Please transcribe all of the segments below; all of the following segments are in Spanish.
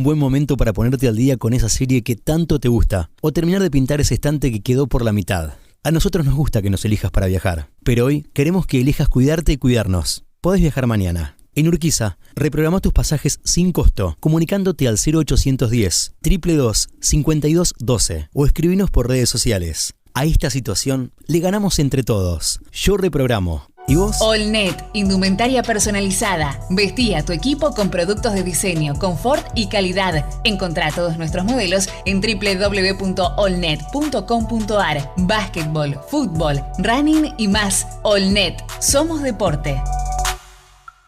un buen momento para ponerte al día con esa serie que tanto te gusta, o terminar de pintar ese estante que quedó por la mitad. A nosotros nos gusta que nos elijas para viajar, pero hoy queremos que elijas cuidarte y cuidarnos. Podés viajar mañana. En Urquiza, reprograma tus pasajes sin costo, comunicándote al 0810 222 5212 o escribinos por redes sociales. A esta situación le ganamos entre todos. Yo reprogramo. ¿Y vos? Allnet, indumentaria personalizada. Vestí a tu equipo con productos de diseño, confort y calidad. Encontrá todos nuestros modelos en www.allnet.com.ar. Básquetbol, fútbol, running y más. Allnet, somos deporte.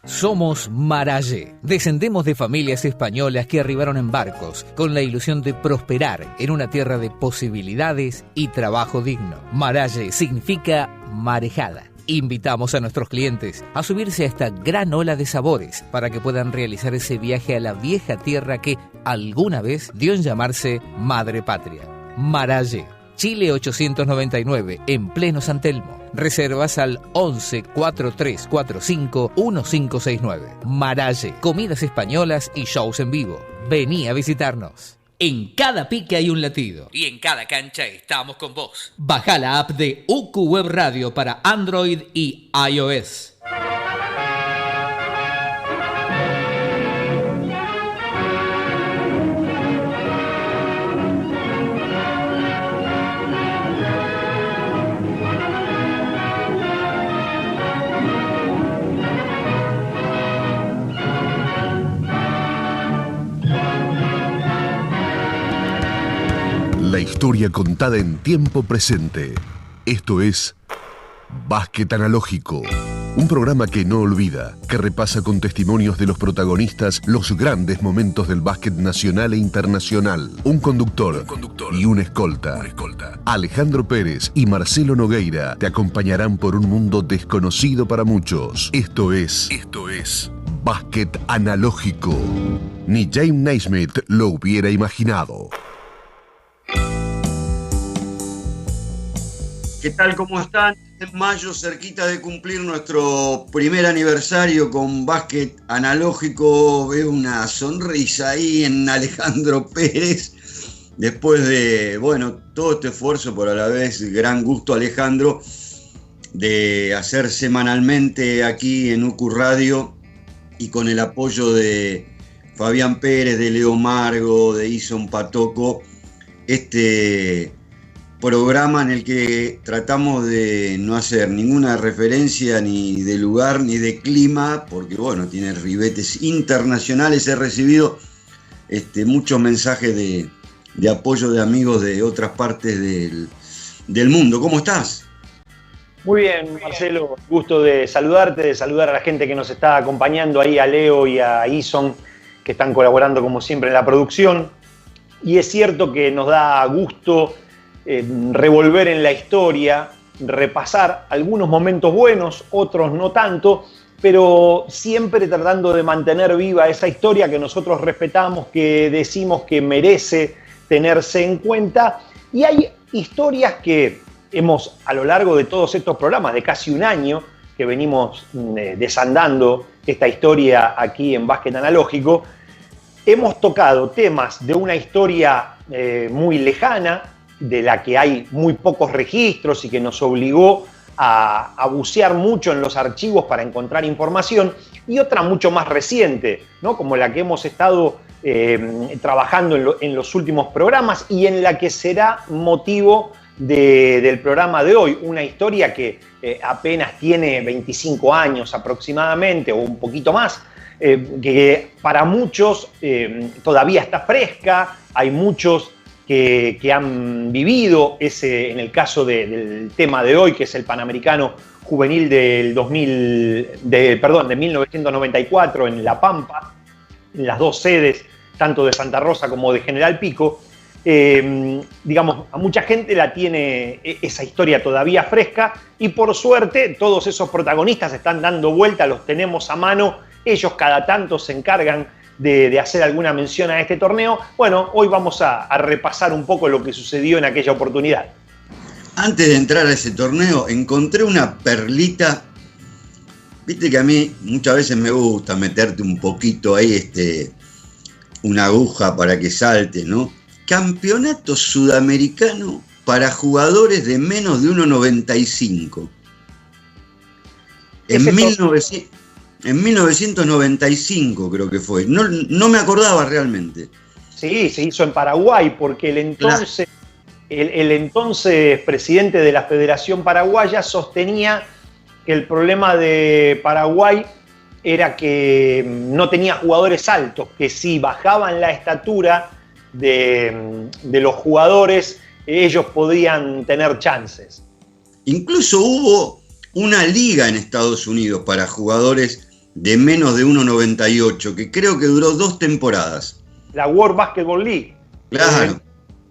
Somos Marallé. Descendemos de familias españolas que arribaron en barcos con la ilusión de prosperar en una tierra de posibilidades y trabajo digno. Marallé significa marejada. Invitamos a nuestros clientes a subirse a esta gran ola de sabores para que puedan realizar ese viaje a la vieja tierra que alguna vez dio en llamarse Madre Patria. Marallé, Chile 899, en pleno San Telmo. Reservas al 11 4345 1569. Marallé, comidas españolas y shows en vivo. Vení a visitarnos. En cada pique hay un latido y en cada cancha estamos con vos. Baja la app de UQ Web Radio para Android y iOS. La historia contada en tiempo presente. Esto es Básquet Analógico, un programa que no olvida, que repasa con testimonios de los protagonistas los grandes momentos del básquet nacional e internacional. Un conductor y un escolta. Alejandro Pérez y Marcelo Nogueira te acompañarán por un mundo desconocido para muchos. Esto es Básquet Analógico. Ni James Naismith lo hubiera imaginado. ¿Qué tal? ¿Cómo están? En mayo, cerquita de cumplir nuestro primer aniversario con Básquet Analógico, veo una sonrisa ahí en Alejandro Pérez. Después de, todo este esfuerzo, por a la vez gran gusto, Alejandro, de hacer semanalmente aquí en UQ Radio y con el apoyo de Fabián Pérez, de Leo Margo, de Ison Patoco, este programa en el que tratamos de no hacer ninguna referencia ni de lugar ni de clima, porque tiene ribetes internacionales. He recibido muchos mensajes de apoyo de amigos de otras partes del mundo. ¿Cómo estás? Muy bien, Marcelo, gusto de saludarte, de saludar a la gente que nos está acompañando ahí, a Leo y a Ison, que están colaborando como siempre en la producción. Y es cierto que nos da gusto revolver en la historia, repasar algunos momentos buenos, otros no tanto, pero siempre tratando de mantener viva esa historia que nosotros respetamos, que decimos que merece tenerse en cuenta. Y hay historias que hemos, a lo largo de todos estos programas, de casi un año que venimos desandando esta historia aquí en Básquet Analógico, hemos tocado temas de una historia muy lejana, de la que hay muy pocos registros y que nos obligó a bucear mucho en los archivos para encontrar información, y otra mucho más reciente, ¿no? Como la que hemos estado trabajando en los últimos programas y en la que será motivo del programa de hoy, una historia que apenas tiene 25 años aproximadamente o un poquito más, que para muchos todavía está fresca. Hay muchos que han vivido en el caso del tema de hoy, que es el Panamericano Juvenil de 1994 en La Pampa, en las dos sedes, tanto de Santa Rosa como de General Pico. A mucha gente la tiene esa historia todavía fresca, y por suerte todos esos protagonistas están dando vuelta, los tenemos a mano. Ellos cada tanto se encargan de hacer alguna mención a este torneo. Hoy vamos a repasar un poco lo que sucedió en aquella oportunidad. Antes de entrar a ese torneo, encontré una perlita. Viste que a mí muchas veces me gusta meterte un poquito ahí una aguja para que salte, ¿no? Campeonato Sudamericano para jugadores de menos de 1,95. En 1995 creo que fue. No me acordaba realmente. Sí, se hizo en Paraguay porque el entonces presidente de la Federación Paraguaya sostenía que el problema de Paraguay era que no tenía jugadores altos, que si bajaban la estatura de los jugadores, ellos podían tener chances. Incluso hubo una liga en Estados Unidos para jugadores de menos de 1,98, que creo que duró 2 temporadas. La World Basketball League. Claro.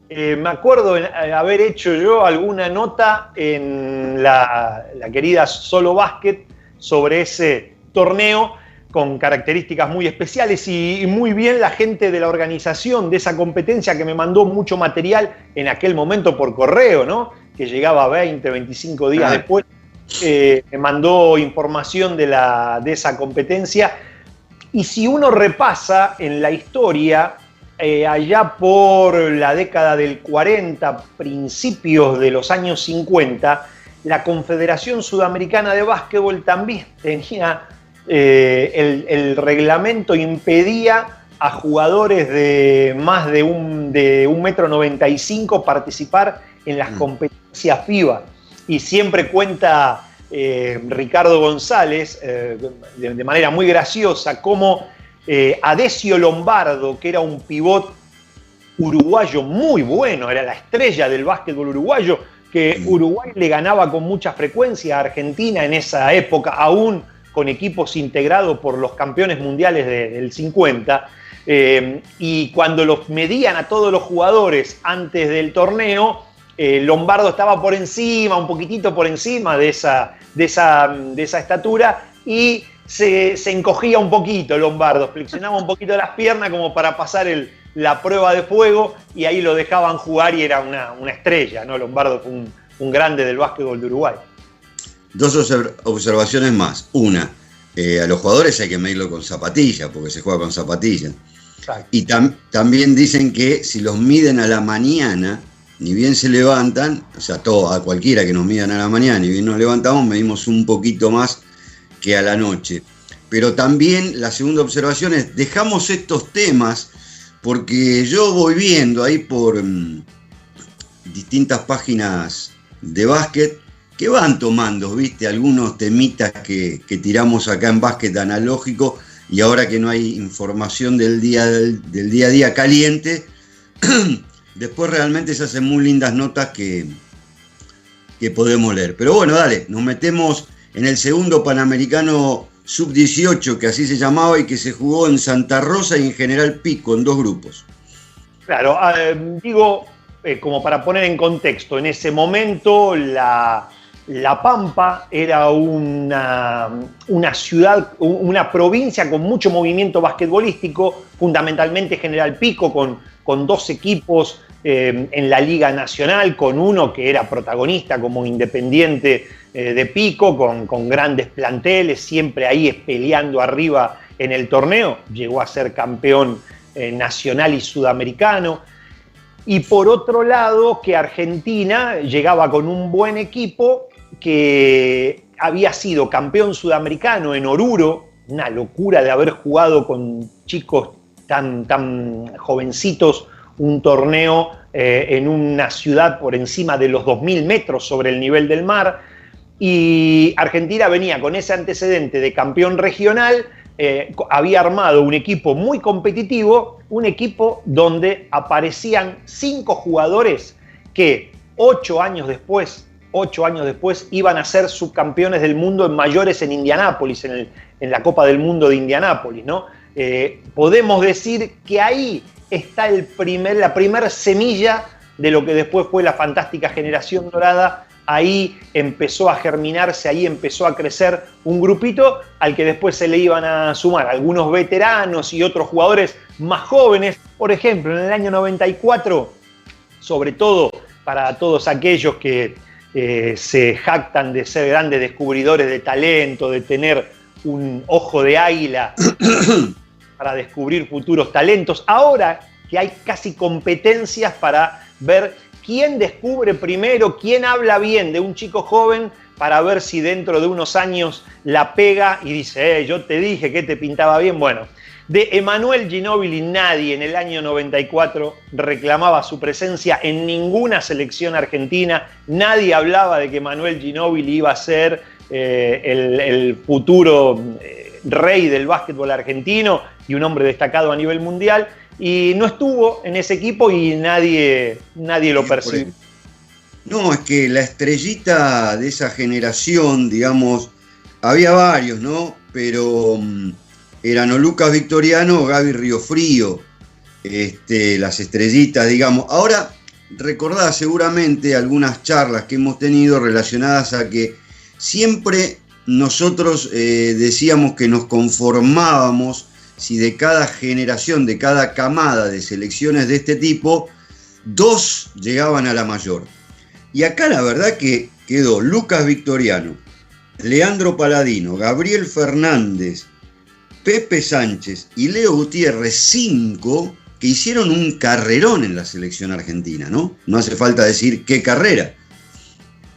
Me acuerdo haber hecho yo alguna nota en la querida Solo Basket sobre ese torneo con características muy especiales y muy bien la gente de la organización de esa competencia que me mandó mucho material en aquel momento por correo, ¿no? Que llegaba 20, 25 días después. Me mandó información de esa competencia. Y si uno repasa en la historia, allá por la década del 40, principios de los años 50, la Confederación Sudamericana de Básquetbol también tenía el reglamento impedía a jugadores de más de 1,95 m participar en las competencias FIBA. Y siempre cuenta Ricardo González, de manera muy graciosa, cómo Adesio Lombardo, que era un pivot uruguayo muy bueno, era la estrella del básquetbol uruguayo, que Uruguay le ganaba con mucha frecuencia a Argentina en esa época, aún con equipos integrados por los campeones mundiales del 50, y cuando los medían a todos los jugadores antes del torneo, Lombardo estaba por encima, un poquitito por encima de esa estatura, y se encogía un poquito Lombardo, flexionaba un poquito las piernas como para pasar la prueba de fuego, y ahí lo dejaban jugar y era una estrella, ¿no? Lombardo fue un grande del básquetbol de Uruguay. 2 observaciones más. Una, a los jugadores hay que medirlo con zapatillas, porque se juega con zapatillas. Exacto. Y también dicen que si los miden a la mañana, ni bien se levantan, o sea, a cualquiera que nos midan a la mañana, ni bien nos levantamos, medimos un poquito más que a la noche. Pero también la segunda observación es, dejamos estos temas, porque yo voy viendo ahí por distintas páginas de básquet, que van tomando, ¿viste? Algunos temitas que tiramos acá en Básquet Analógico, y ahora que no hay información del día a día caliente, después realmente se hacen muy lindas notas que podemos leer. Pero bueno, dale, nos metemos en el segundo Panamericano Sub-18, que así se llamaba y que se jugó en Santa Rosa y en General Pico, en 2 grupos. Claro, digo, como para poner en contexto, en ese momento La Pampa era una ciudad, una provincia con mucho movimiento basquetbolístico, fundamentalmente General Pico, con 2 equipos en la Liga Nacional, con uno que era protagonista como Independiente de Pico, con grandes planteles, siempre ahí peleando arriba en el torneo, llegó a ser campeón nacional y sudamericano. Y por otro lado, que Argentina llegaba con un buen equipo, que había sido campeón sudamericano en Oruro, una locura de haber jugado con chicos tan jovencitos un torneo en una ciudad por encima de los 2.000 metros sobre el nivel del mar, y Argentina venía con ese antecedente de campeón regional, había armado un equipo muy competitivo, un equipo donde aparecían 5 jugadores que 8 años después iban a ser subcampeones del mundo en mayores en Indianápolis, en la Copa del Mundo de Indianápolis, ¿no? Podemos decir que ahí está la primera semilla de lo que después fue la fantástica generación dorada. Ahí empezó a germinarse, ahí empezó a crecer un grupito al que después se le iban a sumar algunos veteranos y otros jugadores más jóvenes. Por ejemplo, en el año 94, sobre todo para todos aquellos que se jactan de ser grandes descubridores de talento, de tener un ojo de águila para descubrir futuros talentos. Ahora que hay casi competencias para ver quién descubre primero, quién habla bien de un chico joven, para ver si dentro de unos años la pega y dice, yo te dije que te pintaba bien. Bueno, de Emanuel Ginóbili nadie en el año 94 reclamaba su presencia en ninguna selección argentina, nadie hablaba de que Emanuel Ginóbili iba a ser el futuro rey del básquetbol argentino y un hombre destacado a nivel mundial, y no estuvo en ese equipo y nadie lo percibió. No, es que la estrellita de esa generación, digamos, había varios, ¿no? Pero eran o Lucas Victoriano o Gaby Riofrío, las estrellitas, digamos. Ahora, recordá seguramente algunas charlas que hemos tenido relacionadas a que siempre nosotros decíamos que nos conformábamos si de cada generación, de cada camada de selecciones de este tipo, 2 llegaban a la mayor. Y acá la verdad que quedó Lucas Victoriano, Leandro Paladino, Gabriel Fernández, Pepe Sánchez y Leo Gutiérrez, 5 que hicieron un carrerón en la selección argentina, ¿no? No hace falta decir qué carrera.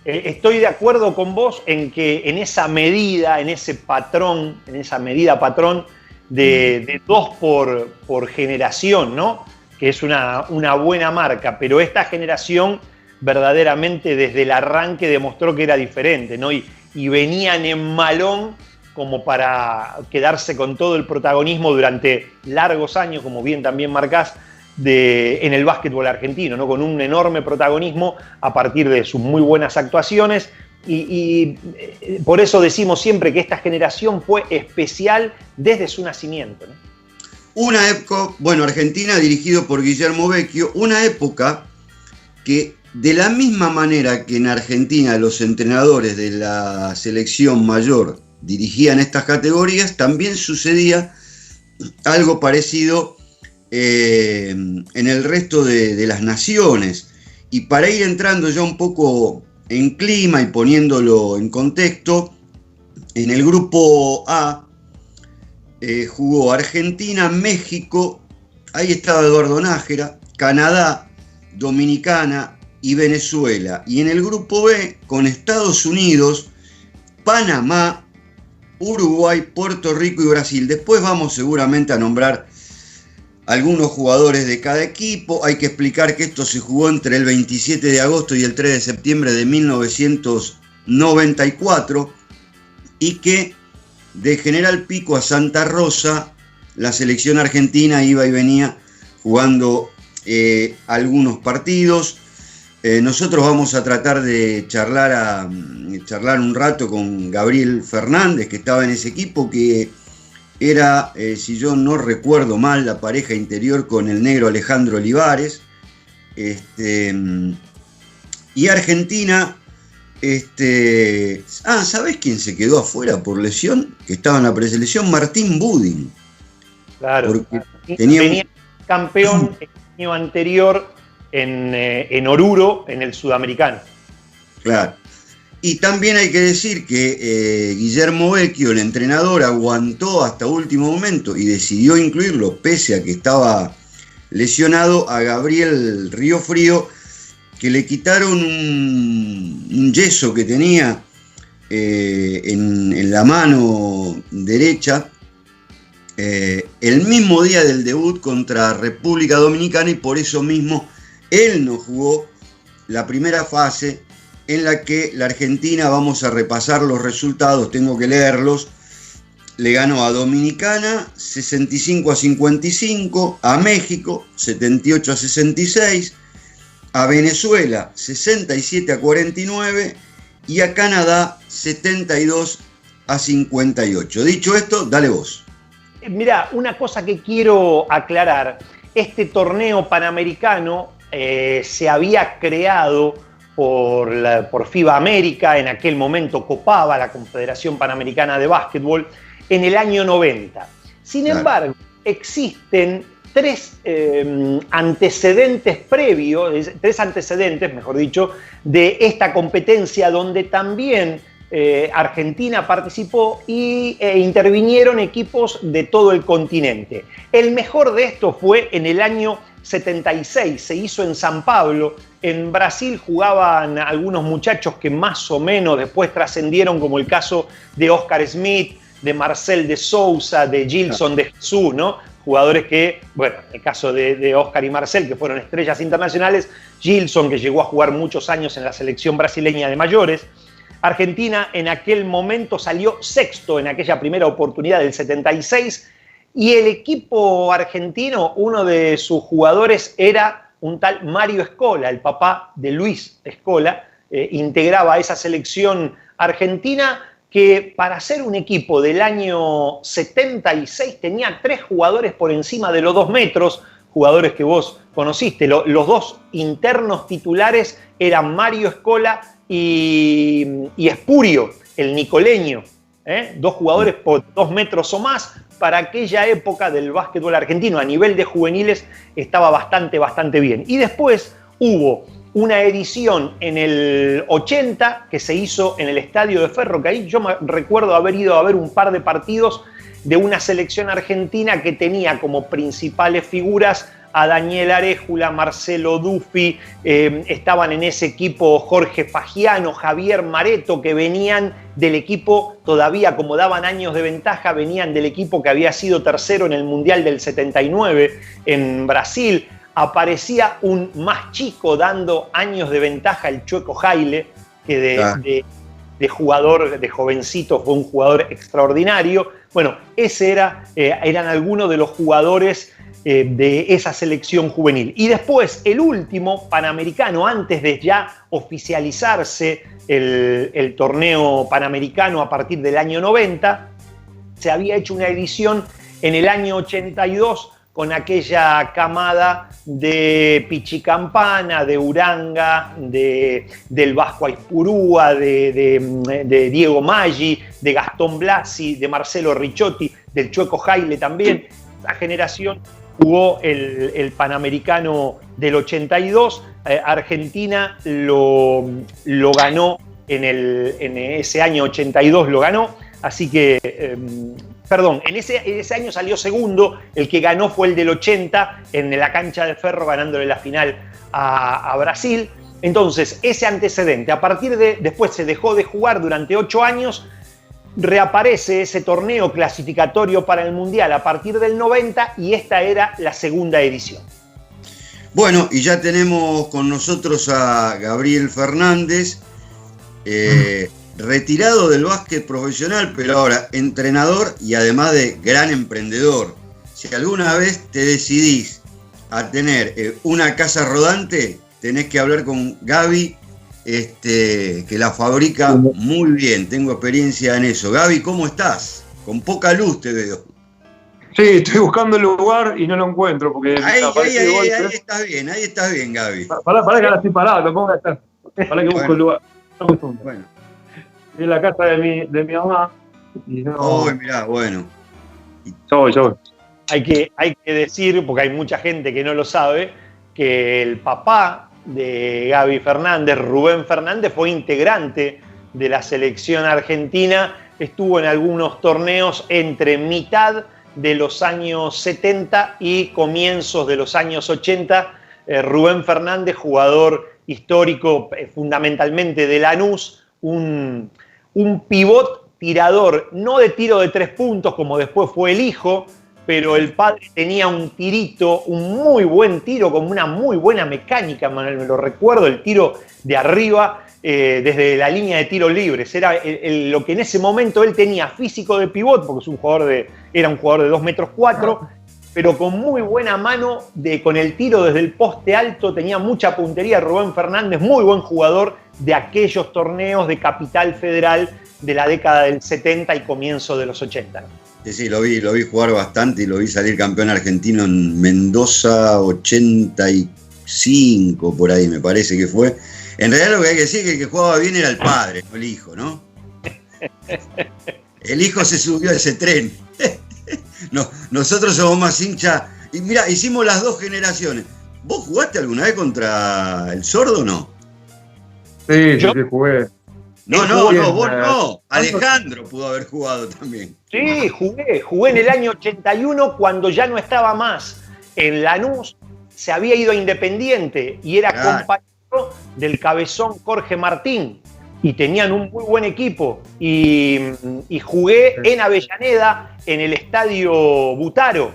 Estoy de acuerdo con vos en que en esa medida, en ese patrón, en esa medida patrón de 2 por generación, ¿no? Que es una buena marca, pero esta generación verdaderamente desde el arranque demostró que era diferente, ¿no? Y venían en malón como para quedarse con todo el protagonismo durante largos años, como bien también marcás, en el básquetbol argentino, ¿no? Con un enorme protagonismo a partir de sus muy buenas actuaciones. Y por eso decimos siempre que esta generación fue especial desde su nacimiento, ¿no? Una época, bueno, Argentina dirigido por Guillermo Vecchio, una época que de la misma manera que en Argentina los entrenadores de la selección mayor dirigían estas categorías, también sucedía algo parecido en el resto de las naciones. Y para ir entrando ya un poco en clima y poniéndolo en contexto, en el grupo A jugó Argentina, México, ahí estaba Eduardo Nájera, Canadá, Dominicana y Venezuela. Y en el grupo B, con Estados Unidos, Panamá, Uruguay, Puerto Rico y Brasil. Después vamos seguramente a nombrar algunos jugadores de cada equipo. Hay que explicar que esto se jugó entre el 27 de agosto y el 3 de septiembre de 1994 y que de General Pico a Santa Rosa la selección argentina iba y venía jugando algunos partidos. Nosotros vamos a tratar de charlar un rato con Gabriel Fernández, que estaba en ese equipo, que era, si yo no recuerdo mal, la pareja interior con el negro Alejandro Olivares. Y Argentina, ¿sabés quién se quedó afuera por lesión? Que estaba en la preselección, Martín Budin. Claro, venía campeón el año anterior en Oruro, en el Sudamericano. Claro. Y también hay que decir que Guillermo Vecchio, el entrenador, aguantó hasta último momento y decidió incluirlo, pese a que estaba lesionado, a Gabriel Riofrío, que le quitaron un yeso que tenía en la mano derecha el mismo día del debut contra República Dominicana, y por eso mismo él no jugó la primera fase en la que la Argentina, vamos a repasar los resultados, tengo que leerlos, le ganó a Dominicana 65-55, a México 78-66, a Venezuela 67-49 y a Canadá 72-58. Dicho esto, dale vos. Mirá, una cosa que quiero aclarar, este torneo panamericano se había creado por FIBA América, en aquel momento copaba la Confederación Panamericana de Básquetbol, en el año 90. Sin embargo, existen tres antecedentes previos, mejor dicho, de esta competencia, donde también Argentina participó e intervinieron equipos de todo el continente. El mejor de estos fue en el año 76, se hizo en San Pablo. En Brasil jugaban algunos muchachos que más o menos después trascendieron, como el caso de Oscar Smith, de Marcel de Souza, de Gilson de Jesús, ¿no? Jugadores que, bueno, en el caso de Oscar y Marcel, que fueron estrellas internacionales, Gilson, que llegó a jugar muchos años en la selección brasileña de mayores. Argentina en aquel momento salió sexto en aquella primera oportunidad del 76, y el equipo argentino, uno de sus jugadores era un tal Mario Scola, el papá de Luis Scola, integraba esa selección argentina que para ser un equipo del año 76 tenía 3 jugadores por encima de los 2 metros, jugadores que vos conociste. Los 2 internos titulares eran Mario Scola y Espurio, el nicoleño. 2 jugadores por 2 metros o más. Para aquella época del básquetbol argentino, a nivel de juveniles, estaba bastante bien. Y después hubo una edición en el 80 que se hizo en el Estadio de Ferro, que ahí yo me recuerdo haber ido a ver un par de partidos de una selección argentina que tenía como principales figuras a Daniel Aréjula, Marcelo Duffi, estaban en ese equipo Jorge Fagiano, Javier Mareto, que venían del equipo, todavía como daban años de ventaja, venían del equipo que había sido tercero en el Mundial del 79 en Brasil. Aparecía un más chico dando años de ventaja, el Chueco Jaile, que de jugador, de jovencito, fue un jugador extraordinario. Bueno, eran algunos de los jugadores de esa selección juvenil. Y después, el último Panamericano, antes de ya oficializarse el torneo Panamericano a partir del año 90, se había hecho una edición en el año 82 con aquella camada de Pichi Campana, de Uranga, del Vasco Aispurúa, de Diego Maggi, de Gastón Blasi, de Marcelo Ricciotti, del Chueco Jaile también. La generación jugó el Panamericano del 82, Argentina lo ganó en ese año 82, lo ganó, así que, en ese año salió segundo, el que ganó fue el del 80 en la cancha de Ferro, ganándole la final a Brasil. Entonces, ese antecedente, a partir de después se dejó de jugar durante 8 años, reaparece ese torneo clasificatorio para el Mundial a partir del 90 y esta era la segunda edición. Bueno, y ya tenemos con nosotros a Gabriel Fernández, retirado del básquet profesional, pero ahora entrenador y además de gran emprendedor. Si alguna vez te decidís a tener una casa rodante, tenés que hablar con Gaby, que la fabrica muy bien, tengo experiencia en eso. Gaby, ¿cómo estás? Con poca luz te veo. Sí, estoy buscando el lugar y no lo encuentro porque ahí estás bien, Gaby. Pará que ahora estoy parado, lo pongo acá. Pará que busco el lugar. Bueno. Es la casa de mi mamá. Y no... mirá, bueno. Soy. Hay que decir, porque hay mucha gente que no lo sabe, que el papá de Gaby Fernández, Rubén Fernández, fue integrante de la selección argentina, estuvo en algunos torneos entre mitad de los años 70 y comienzos de los años 80. Rubén Fernández, jugador histórico fundamentalmente de Lanús, un pivot tirador, no de tiro de 3 puntos como después fue el hijo, pero el padre tenía un tirito, un muy buen tiro, con una muy buena mecánica, Manuel, me lo recuerdo, el tiro de arriba, desde la línea de tiros libres. Era lo que en ese momento él tenía físico de pivot, porque era un jugador de 2 metros 4, pero con muy buena mano, con el tiro desde el poste alto, tenía mucha puntería. Rubén Fernández, muy buen jugador de aquellos torneos de Capital Federal de la década del 70 y comienzo de los 80. Sí, lo vi jugar bastante y lo vi salir campeón argentino en Mendoza 85, por ahí me parece que fue. En realidad lo que hay que decir es que el que jugaba bien era el padre, no el hijo, ¿no? El hijo se subió a ese tren. No, nosotros somos más hinchas. Y mira, hicimos las 2 generaciones. ¿Vos jugaste alguna vez contra el Sordo o no? Sí, jugué. No, vos no. Alejandro pudo haber jugado también. Sí, jugué en el año 81 cuando ya no estaba más en Lanús, se había ido a Independiente y era compañero del cabezón Jorge Martín y tenían un muy buen equipo y jugué en Avellaneda en el Estadio Butaro,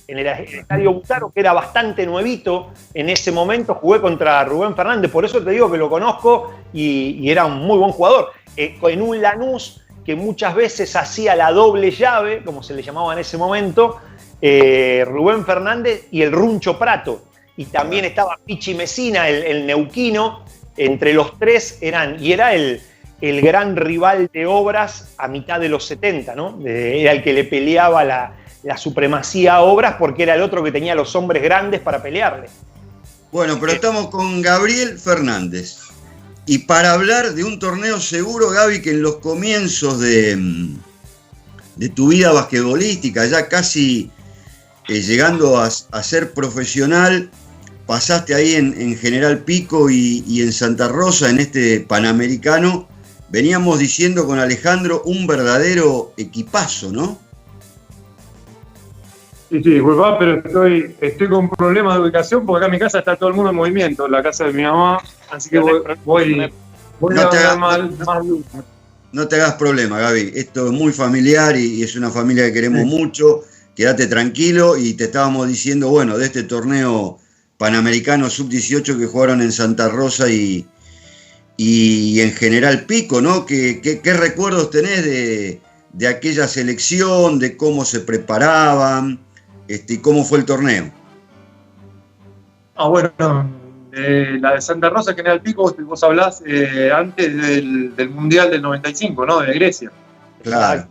que era bastante nuevito en ese momento. Jugué contra Rubén Fernández, por eso te digo que lo conozco y era un muy buen jugador. En un Lanús que muchas veces hacía la doble llave, como se le llamaba en ese momento, Rubén Fernández y el Runcho Prato. Y también estaba Pichi Mesina, el neuquino. Entre los tres era el gran rival de Obras a mitad de los 70, ¿no? Era el que le peleaba la supremacía a Obras porque era el otro que tenía los hombres grandes para pelearle. Bueno, pero estamos con Gabriel Fernández. Y para hablar de un torneo seguro, Gaby, que en los comienzos de tu vida basquetbolística, ya casi llegando a ser profesional, pasaste ahí en General Pico y en Santa Rosa, en este Panamericano. Veníamos diciendo con Alejandro, un verdadero equipazo, ¿no? Sí, disculpa, pero estoy con problemas de ubicación porque acá en mi casa está todo el mundo en movimiento, en la casa de mi mamá, así que voy a dar más luz. No te hagas problema, Gaby. Esto es muy familiar y es una familia que queremos mucho. Quédate tranquilo y te estábamos diciendo, bueno, de este torneo Panamericano Sub-18 que jugaron en Santa Rosa y en General Pico, ¿no? ¿Qué recuerdos tenés de aquella selección, de cómo se preparaban y cómo fue el torneo? Bueno, la de Santa Rosa, General Pico, vos hablás antes del Mundial del 95, ¿no? De Grecia. Claro.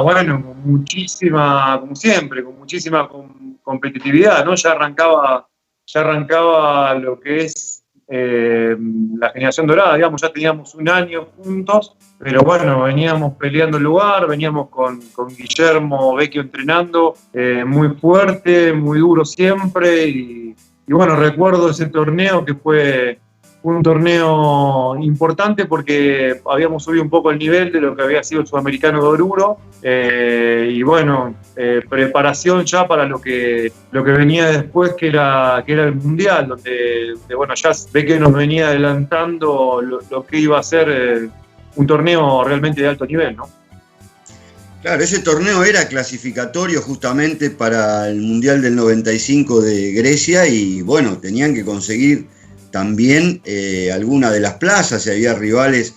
Bueno, con muchísima, como siempre, con muchísima competitividad, ¿no? Ya arrancaba lo que es la generación dorada, digamos, ya teníamos un año juntos, pero bueno, veníamos peleando el lugar, veníamos con Guillermo Vecchio entrenando, muy fuerte, muy duro siempre, y bueno, recuerdo ese torneo que fue un torneo importante porque habíamos subido un poco el nivel de lo que había sido el Sudamericano de Oruro, y bueno, preparación ya para lo que venía después, que era el Mundial, donde bueno, ya ve que nos venía adelantando lo que iba a ser un torneo realmente de alto nivel, ¿no? Claro, ese torneo era clasificatorio justamente para el Mundial del 95 de Grecia y bueno, tenían que conseguir también alguna de las plazas, y había rivales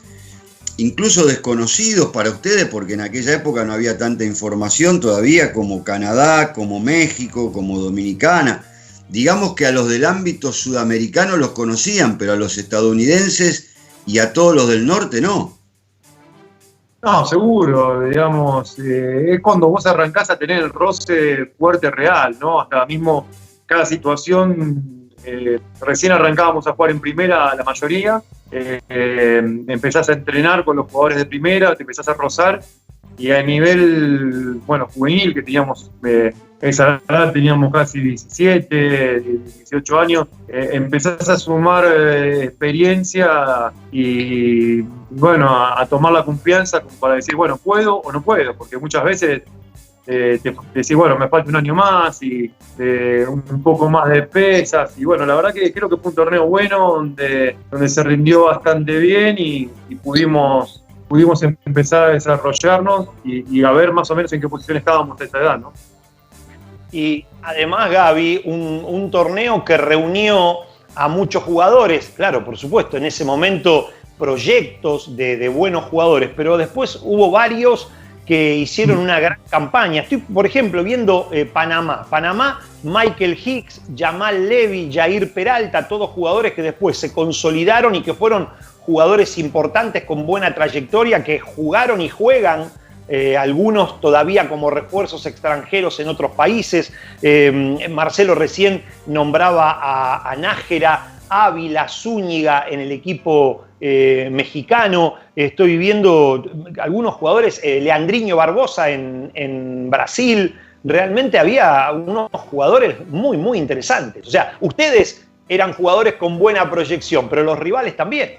incluso desconocidos para ustedes, porque en aquella época no había tanta información todavía, como Canadá, como México, como Dominicana. Digamos que a los del ámbito sudamericano los conocían, pero a los estadounidenses y a todos los del norte no. No, seguro, digamos, es cuando vos arrancás a tener el roce fuerte real, ¿no? Hasta mismo cada situación. Recién arrancábamos a jugar en primera la mayoría, empezás a entrenar con los jugadores de primera, te empezás a rozar, y a nivel, bueno, juvenil, que teníamos, esa edad teníamos casi 17, 18 años, empezás a sumar experiencia y, bueno, a tomar la confianza como para decir, bueno, ¿puedo o no puedo? Porque muchas veces te decís, bueno, me falta un año más y un poco más de pesas, y bueno, la verdad que creo que fue un torneo bueno donde se rindió bastante bien y pudimos empezar a desarrollarnos y a ver más o menos en qué posición estábamos a esa edad, ¿no? Y además, Gaby, un torneo que reunió a muchos jugadores, claro, por supuesto, en ese momento proyectos de buenos jugadores, pero después hubo varios que hicieron una gran campaña. Estoy, por ejemplo, viendo Panamá, Michael Hicks, Jamal Levy, Jair Peralta, todos jugadores que después se consolidaron y que fueron jugadores importantes con buena trayectoria, que jugaron y juegan, algunos todavía como refuerzos extranjeros en otros países. Marcelo recién nombraba a Nájera, Ávila, Zúñiga en el equipo mexicano. Estoy viendo algunos jugadores, Leandrinho Barbosa en Brasil. Realmente había unos jugadores muy, muy interesantes. O sea, ustedes eran jugadores con buena proyección, pero los rivales también.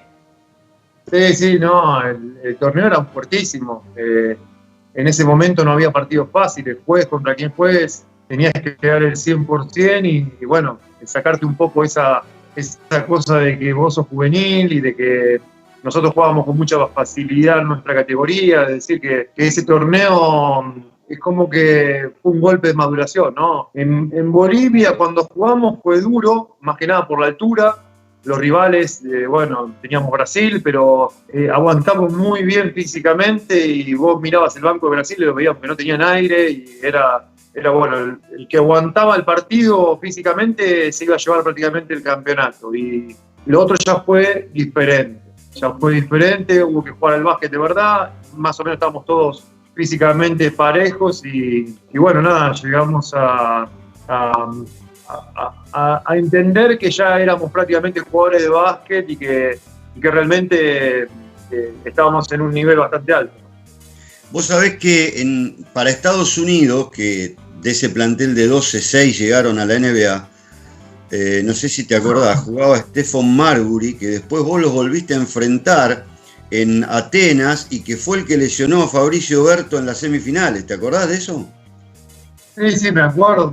Sí, no, el torneo era fuertísimo. En ese momento no había partidos fáciles, juegues contra quien juegues, tenías que dar el 100% y bueno, sacarte un poco esa cosa de que vos sos juvenil y de que nosotros jugábamos con mucha facilidad en nuestra categoría, es decir, que ese torneo es como que fue un golpe de maduración, ¿no? En Bolivia cuando jugamos fue duro, más que nada por la altura. Los rivales, bueno, teníamos Brasil, pero aguantamos muy bien físicamente y vos mirabas el banco de Brasil y lo veíamos que no tenían aire y era bueno, el que aguantaba el partido físicamente se iba a llevar prácticamente el campeonato y lo otro ya fue diferente. Hubo que jugar al básquet de verdad, más o menos estábamos todos físicamente parejos y bueno, nada, llegamos a entender que ya éramos prácticamente jugadores de básquet y que realmente estábamos en un nivel bastante alto. Vos sabés que para Estados Unidos, que de ese plantel de 12-6 llegaron a la NBA, no sé si te acordás, jugaba Stephon Marbury, que después vos los volviste a enfrentar en Atenas y que fue el que lesionó a Fabricio Berto en las semifinales. ¿Te acordás de eso? Sí, me acuerdo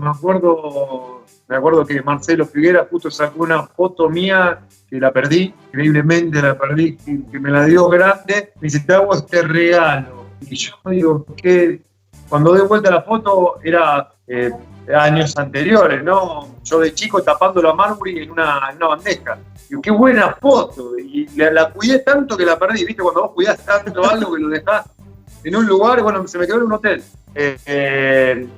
que Marcelo Figuera justo sacó una foto mía que la perdí, increíblemente la perdí, que me la dio grande. Me dice, te hago este regalo. Y yo digo, ¿qué? Cuando doy vuelta la foto era años anteriores, ¿no? Yo de chico tapándolo a Marbury en una bandeja. Digo, qué buena foto. Y la cuidé tanto que la perdí. ¿Viste? Cuando vos cuidás tanto algo que lo dejás en un lugar, bueno, se me quedó en un hotel.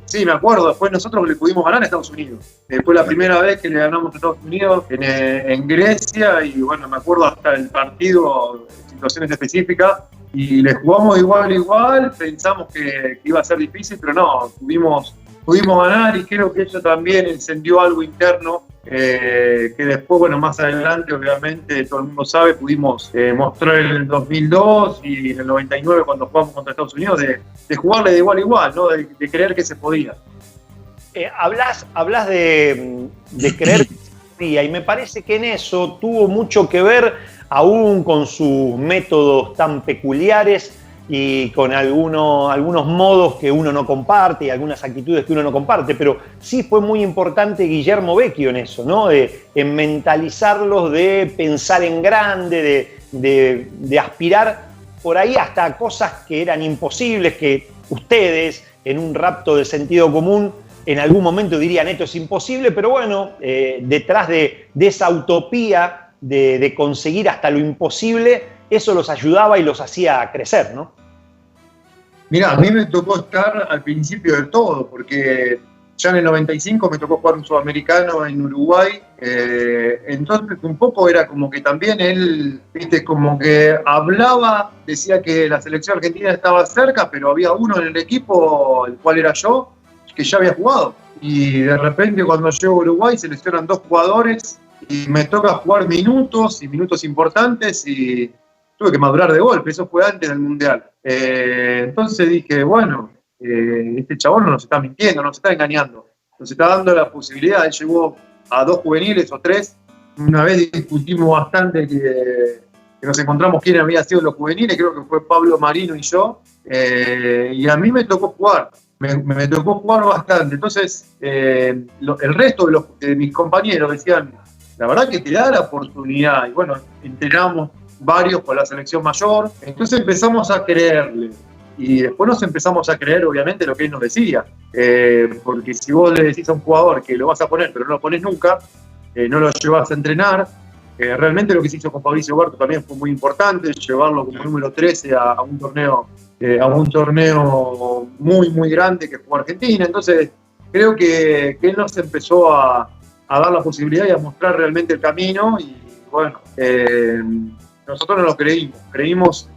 Sí, me acuerdo, después nosotros le pudimos ganar a Estados Unidos. Fue la primera vez que le ganamos a Estados Unidos en Grecia y bueno, me acuerdo hasta el partido, situaciones específicas, y le jugamos igual, pensamos que iba a ser difícil, pero no, pudimos ganar y creo que eso también encendió algo interno que después, bueno, más adelante, obviamente, todo el mundo sabe, pudimos mostrar en el 2002 y en el 99 cuando jugamos contra Estados Unidos de jugarle de igual a igual, ¿no? De creer que se podía. Hablas de creer que se podía y me parece que en eso tuvo mucho que ver aún con sus métodos tan peculiares y con algunos modos que uno no comparte y algunas actitudes que uno no comparte, pero sí fue muy importante Guillermo Vecchio en eso, ¿no? En mentalizarlos, de pensar en grande, de aspirar por ahí hasta cosas que eran imposibles, que ustedes, en un rapto de sentido común, en algún momento dirían esto es imposible, pero bueno, detrás de esa utopía de conseguir hasta lo imposible, eso los ayudaba y los hacía crecer, ¿no? Mirá, a mí me tocó estar al principio del todo, porque ya en el 95 me tocó jugar un sudamericano en Uruguay, entonces un poco era como que también él, viste, como que hablaba, decía que la selección argentina estaba cerca, pero había uno en el equipo, el cual era yo, que ya había jugado. Y de repente cuando llego a Uruguay seleccionan 2 jugadores y me toca jugar minutos importantes y tuve que madurar de golpe, eso fue antes del Mundial. Entonces dije, bueno, este chabón no nos está mintiendo, no nos está engañando, nos está dando la posibilidad. Él llevó a 2 juveniles o 3, una vez discutimos bastante que nos encontramos quién había sido los juveniles, creo que fue Pablo Marino y yo, y a mí me tocó jugar. Me tocó jugar bastante, entonces el resto de mis compañeros decían, la verdad que te da la oportunidad, y bueno, entrenamos varios con la selección mayor, entonces empezamos a creerle, y después nos empezamos a creer obviamente lo que él nos decía, porque si vos le decís a un jugador que lo vas a poner, pero no lo pones nunca, no lo llevas a entrenar, realmente lo que se hizo con Fabricio Berto también fue muy importante, llevarlo como número 13 a un torneo muy, muy grande que jugó Argentina. Entonces creo que él nos empezó a dar la posibilidad y a mostrar realmente el camino y bueno, nosotros no lo creímos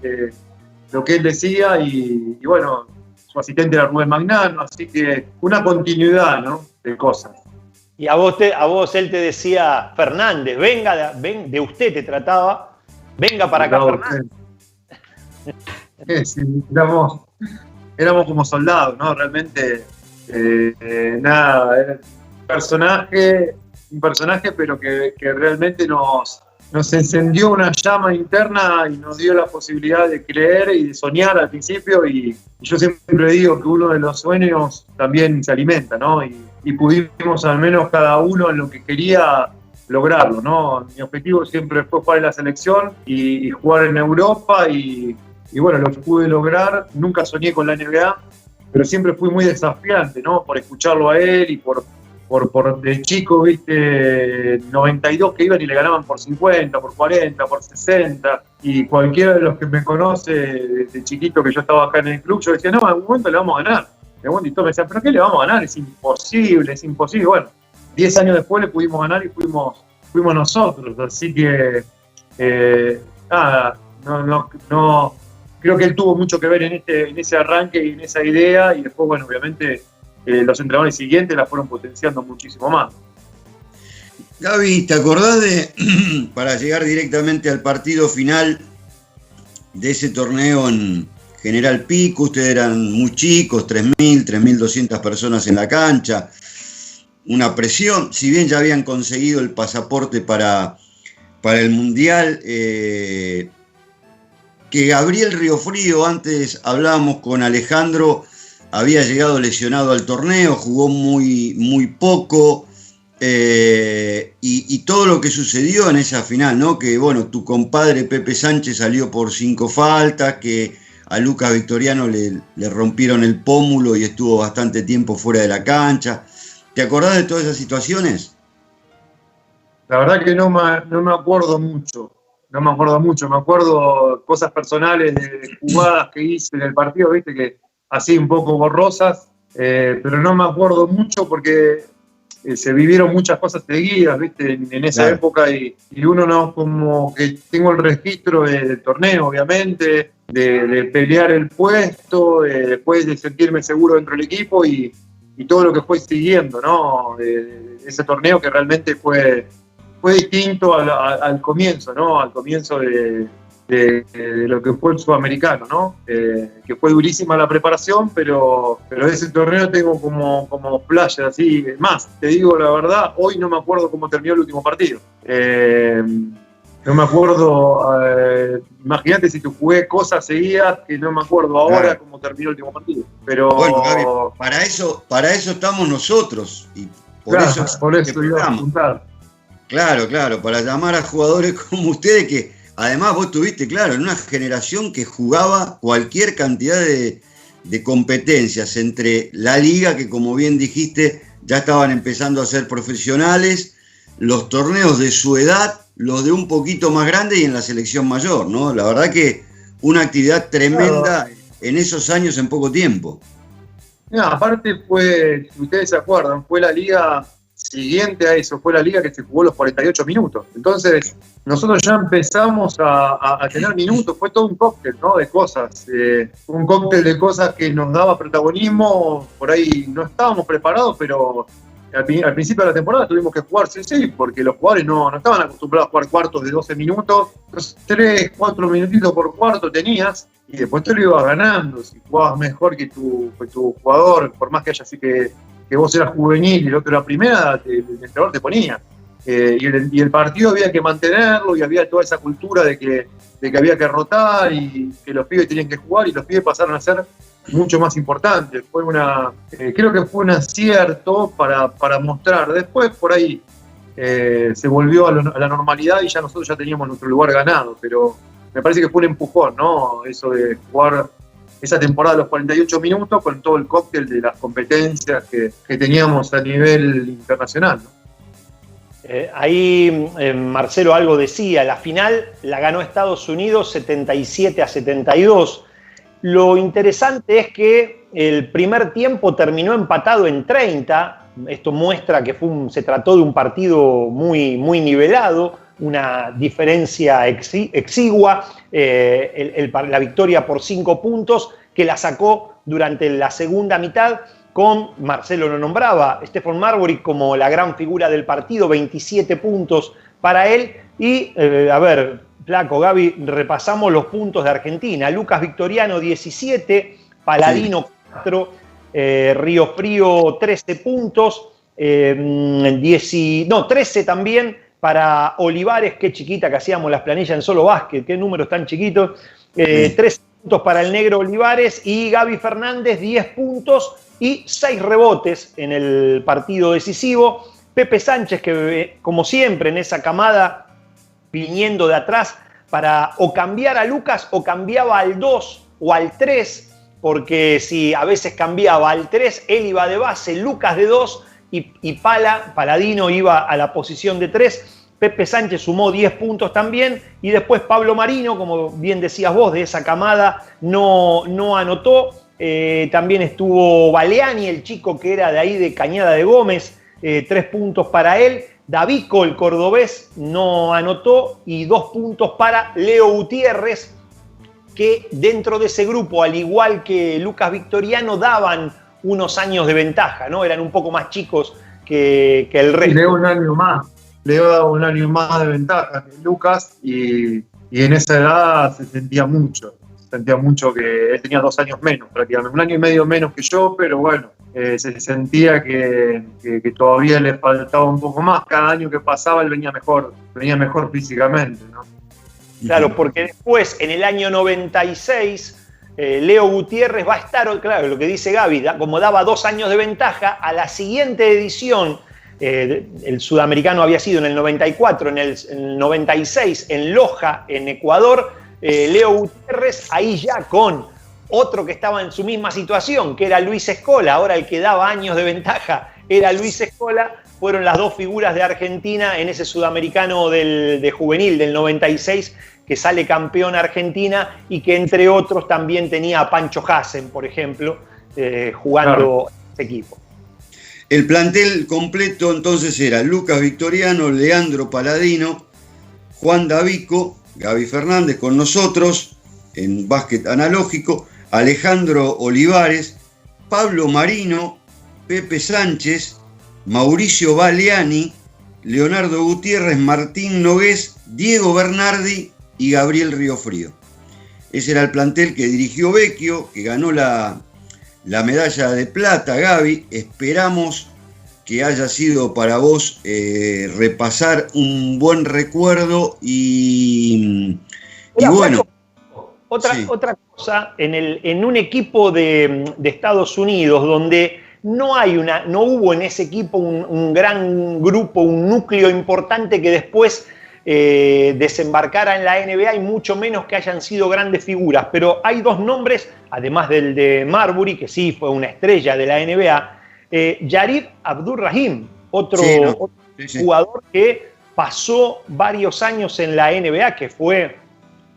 lo que él decía y bueno, su asistente era Rubén Magnano, así que una continuidad, ¿no?, de cosas. Y a vos él te decía, Fernández, venga, de usted te trataba, venga para acá, Fernández. Sí, éramos como soldados, ¿no? Realmente, nada, era un personaje, pero que realmente nos nos encendió una llama interna y nos dio la posibilidad de creer y de soñar al principio, y yo siempre digo que uno de los sueños también se alimenta, ¿no? Y pudimos al menos cada uno en lo que quería lograrlo, ¿no? Mi objetivo siempre fue jugar en la selección y jugar en Europa, y bueno, lo pude lograr. Nunca soñé con la NBA, pero siempre fui muy desafiante, ¿no? Por escucharlo a él y por de chico, viste, 92 que iban y le ganaban por 50, por 40, por 60, y cualquiera de los que me conoce de chiquito, que yo estaba acá en el club, yo decía, no, en algún momento le vamos a ganar. Y todos me decían, ¿pero qué le vamos a ganar? Es imposible, es imposible. Bueno, 10 años después le pudimos ganar y fuimos nosotros, así que nada, no creo que él tuvo mucho que ver en ese arranque y en esa idea, y después, bueno, obviamente los entrenadores siguientes la fueron potenciando muchísimo más. Gaby, ¿te acordás para llegar directamente al partido final de ese torneo en General Pico? Ustedes eran muy chicos, 3.000, 3.200 personas en la cancha, una presión, si bien ya habían conseguido el pasaporte para el Mundial, que Gabriel Riofrío, antes hablábamos con Alejandro, había llegado lesionado al torneo, jugó muy poco, y todo lo que sucedió en esa final, ¿no? Que bueno, tu compadre Pepe Sánchez salió por 5 faltas, que a Lucas Victoriano le rompieron el pómulo y estuvo bastante tiempo fuera de la cancha. ¿Te acordás de todas esas situaciones? La verdad que no me acuerdo mucho. Me acuerdo cosas personales de jugadas que hice en el partido, viste, que así un poco borrosas, pero no me acuerdo mucho porque se vivieron muchas cosas seguidas, viste, en esa época, y uno no, como que tengo el registro del torneo, obviamente, de pelear el puesto, después de sentirme seguro dentro del equipo y todo lo que fue siguiendo, ¿no? Ese torneo que realmente fue distinto al comienzo, ¿no? Al comienzo de lo que fue el sudamericano, ¿no? Que fue durísima la preparación, pero de ese torneo tengo como flash así. Más, te digo la verdad, hoy no me acuerdo cómo terminó el último partido. No me acuerdo, imagínate si te jugué cosas seguidas que no me acuerdo ahora cómo terminó el último partido. Pero bueno, Gaby, para eso estamos nosotros, y por eso iba a apuntar. Claro, para llamar a jugadores como ustedes, que además vos tuviste, claro, en una generación que jugaba cualquier cantidad de competencias, entre la liga, que como bien dijiste, ya estaban empezando a ser profesionales, los torneos de su edad, los de un poquito más grande, y en la selección mayor, ¿no? La verdad que una actividad tremenda en esos años en poco tiempo. No, aparte fue, si ustedes se acuerdan, fue la liga siguiente a eso, fue la liga que se jugó los 48 minutos. Entonces, nosotros ya empezamos a tener minutos, fue todo un cóctel, ¿no? De cosas, un cóctel de cosas que nos daba protagonismo. Por ahí no estábamos preparados, pero al principio de la temporada tuvimos que jugar sí, porque los jugadores no estaban acostumbrados a jugar cuartos de 12 minutos, entonces 3, 4 minutitos por cuarto tenías, y después te lo ibas ganando. Si jugabas mejor que tu jugador, por más que haya así que vos eras juvenil y el otro era primera, el entrenador te ponía. Y el partido había que mantenerlo, y había toda esa cultura de que había que rotar y que los pibes tenían que jugar, y los pibes pasaron a ser mucho más importantes. Creo que fue un acierto para mostrar. Después por ahí se volvió a la normalidad y ya nosotros ya teníamos nuestro lugar ganado, pero me parece que fue un empujón, ¿no? Eso de jugar esa temporada de los 48 minutos con todo el cóctel de las competencias que teníamos a nivel internacional, ¿no? Ahí Marcelo algo decía, la final la ganó Estados Unidos 77-72. Lo interesante es que el primer tiempo terminó empatado en 30. Esto muestra que se trató de un partido muy, muy nivelado, una diferencia exigua, la victoria por 5 puntos, que la sacó durante la segunda mitad con, Marcelo lo nombraba, Stephen Marbury como la gran figura del partido, 27 puntos para él. Y, Flaco, Gaby, repasamos los puntos de Argentina. Lucas Victoriano, 17, Paladino, 4, Riofrío, 13 puntos, 13 también, para Olivares, qué chiquita que hacíamos las planillas en Solo Básquet, qué números tan chiquitos. 3 puntos para el negro Olivares y Gaby Fernández, 10 puntos y 6 rebotes en el partido decisivo. Pepe Sánchez, que como siempre en esa camada, viniendo de atrás para o cambiar a Lucas o cambiaba al 2 o al 3, porque si a veces cambiaba al 3, él iba de base, Lucas de 2 y Paladino iba a la posición de 3. Pepe Sánchez sumó 10 puntos también y después Pablo Marino, como bien decías vos, de esa camada no anotó. También estuvo Baleani, el chico que era de ahí de Cañada de Gómez, 3 puntos para él. Davico, el cordobés, no anotó y 2 puntos para Leo Gutiérrez, que dentro de ese grupo, al igual que Lucas Victoriano, daban unos años de ventaja, ¿no? Eran un poco más chicos que el resto. Leo un año más. Leo daba un año más de ventaja que Lucas y en esa edad se sentía mucho. Sentía mucho que él tenía 2 años menos prácticamente, 1 año y medio menos que yo, pero bueno, se sentía que todavía le faltaba un poco más. Cada año que pasaba él venía mejor físicamente, ¿no? Claro, porque después, en el año 96, Leo Gutiérrez va a estar, claro, lo que dice Gaby, como daba 2 años de ventaja, a la siguiente edición, el sudamericano había sido en el 94, en el 96 en Loja, en Ecuador, Leo Gutiérrez, ahí ya con otro que estaba en su misma situación, que era Luis Escola. Ahora el que daba años de ventaja era Luis Escola. Fueron las 2 figuras de Argentina en ese sudamericano de juvenil del 96, que sale campeón Argentina y que entre otros también tenía a Pancho Hassen, por ejemplo, jugando en ese equipo. El plantel completo entonces era Lucas Victoriano, Leandro Paladino, Juan Davico, Gaby Fernández con nosotros en básquet analógico, Alejandro Olivares, Pablo Marino, Pepe Sánchez, Mauricio Baleani, Leonardo Gutiérrez, Martín Nogués, Diego Bernardi y Gabriel Riofrío. Ese era el plantel que dirigió Vecchio, que ganó la medalla de plata. Gaby, esperamos que haya sido para vos repasar un buen recuerdo y bueno. Otra cosa, en un equipo de Estados Unidos donde no hubo en ese equipo un gran grupo, un núcleo importante que después desembarcara en la NBA, y mucho menos que hayan sido grandes figuras, pero hay 2 nombres, además del de Marbury, que sí fue una estrella de la NBA, Yarib Abdur-Rahim, otro jugador que pasó varios años en la NBA, que fue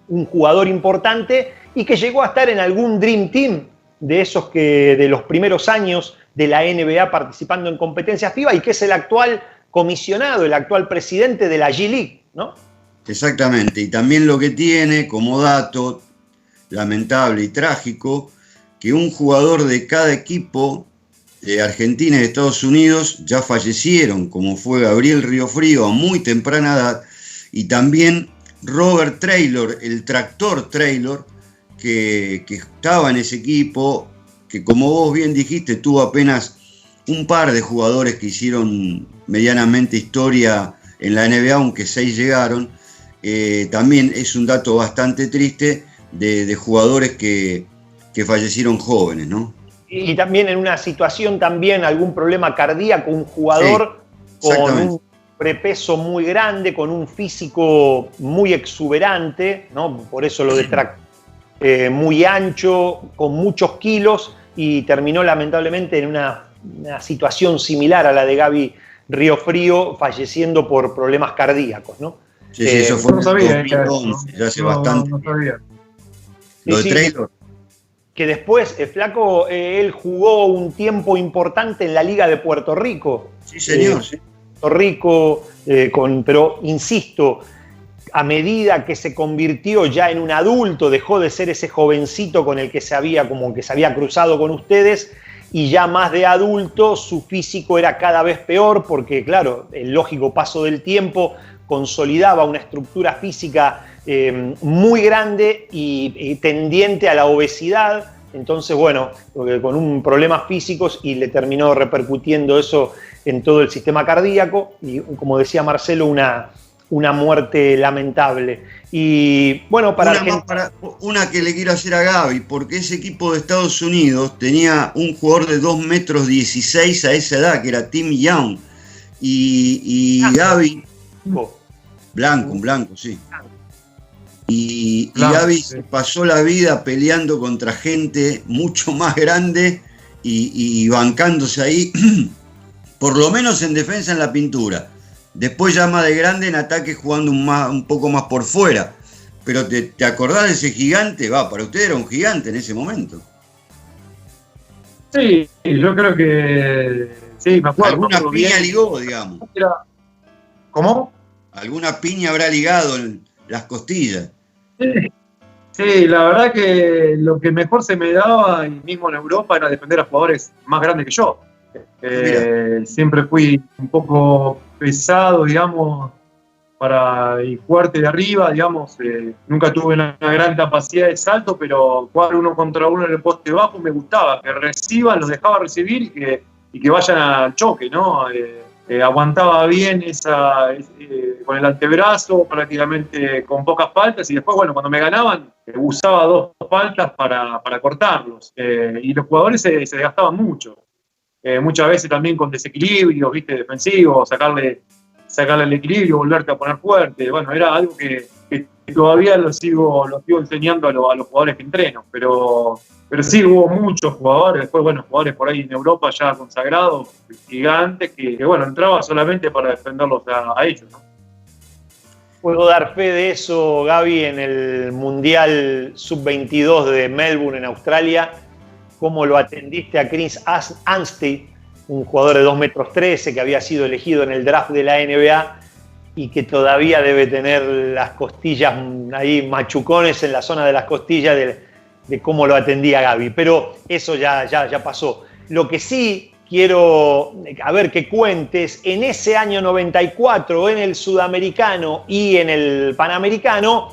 un jugador importante y que llegó a estar en algún Dream Team de esos que de los primeros años de la NBA participando en competencias FIBA, y que es el actual comisionado, el actual presidente de la G-League, ¿no? Exactamente, y también lo que tiene como dato lamentable y trágico, que un jugador de cada equipo de Argentina y de Estados Unidos ya fallecieron, como fue Gabriel Riofrío a muy temprana edad, y también Robert Traylor, el tractor Traylor, que estaba en ese equipo, que como vos bien dijiste, tuvo apenas un par de jugadores que hicieron medianamente historia en la NBA, aunque 6 llegaron. También es un dato bastante triste de jugadores que fallecieron jóvenes, ¿no? Y también en una situación, algún problema cardíaco, un jugador con un prepeso muy grande, con un físico muy exuberante, ¿no? Por eso lo de muy ancho, con muchos kilos, y terminó lamentablemente en una situación similar a la de Gaby Riofrío, falleciendo por problemas cardíacos, ¿no? Sí, eso fue no sabía, 2011, ya hace bastante. No sabía. Lo de Traylor. Que después, Flaco, él jugó un tiempo importante en la Liga de Puerto Rico. Sí, señor. Puerto Rico, pero insisto, a medida que se convirtió ya en un adulto, dejó de ser ese jovencito con el que se había cruzado con ustedes, y ya más de adulto su físico era cada vez peor, porque claro, el lógico paso del tiempo consolidaba una estructura física muy grande y tendiente a la obesidad, Entonces, bueno, con problemas físicos y le terminó repercutiendo eso en todo el sistema cardíaco y, como decía Marcelo, una muerte lamentable. Y bueno, una que le quiero hacer a Gaby, porque ese equipo de Estados Unidos tenía un jugador de 2,16 m a esa edad, que era Tim Young. Y Gaby... Blanco, sí. Y Gaby se pasó la vida peleando contra gente mucho más grande y bancándose ahí, por lo menos en defensa en la pintura. Después ya más de grande en ataque jugando un poco más por fuera. Pero ¿te acordás de ese gigante? Para usted era un gigante en ese momento. Sí, yo creo que... Sí, me acuerdo. Alguna piña ligó, digamos. ¿Cómo? Alguna piña habrá ligado en las costillas. Sí, la verdad que lo que mejor se me daba, y mismo en Europa, era defender a jugadores más grandes que yo. Siempre fui un poco pesado, digamos, y fuerte de arriba, digamos. Nunca tuve una gran capacidad de salto, pero jugar 1 contra 1 en el poste bajo me gustaba. Que reciban, los dejaba recibir y que vayan al choque, ¿no? Aguantaba bien con el antebrazo, prácticamente con pocas faltas, y después, bueno, cuando me ganaban, usaba 2 faltas para cortarlos. Y los jugadores se desgastaban mucho. Muchas veces también con desequilibrios, ¿viste? Defensivos, sacarle el equilibrio, volverte a poner fuerte. Bueno, era algo que todavía lo sigo enseñando a los jugadores que entreno, pero sí hubo muchos jugadores, después, bueno, jugadores por ahí en Europa ya consagrados, gigantes, que bueno, entraba solamente para defenderlos a ellos, ¿no? Puedo dar fe de eso, Gaby, en el Mundial Sub-22 de Melbourne, en Australia, cómo lo atendiste a Chris Anstey, un jugador de 2,13 m que había sido elegido en el draft de la NBA y que todavía debe tener las costillas ahí, machucones en la zona de las costillas de cómo lo atendía Gaby. Pero eso ya pasó. Lo que sí quiero que cuentes, en ese año 94, en el Sudamericano y en el Panamericano,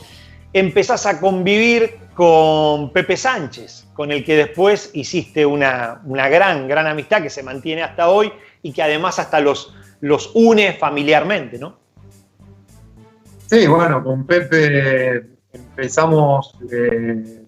empezás a convivir con Pepe Sánchez, con el que después hiciste una gran amistad que se mantiene hasta hoy y que además hasta los une familiarmente, ¿no? Sí, bueno, con Pepe empezamos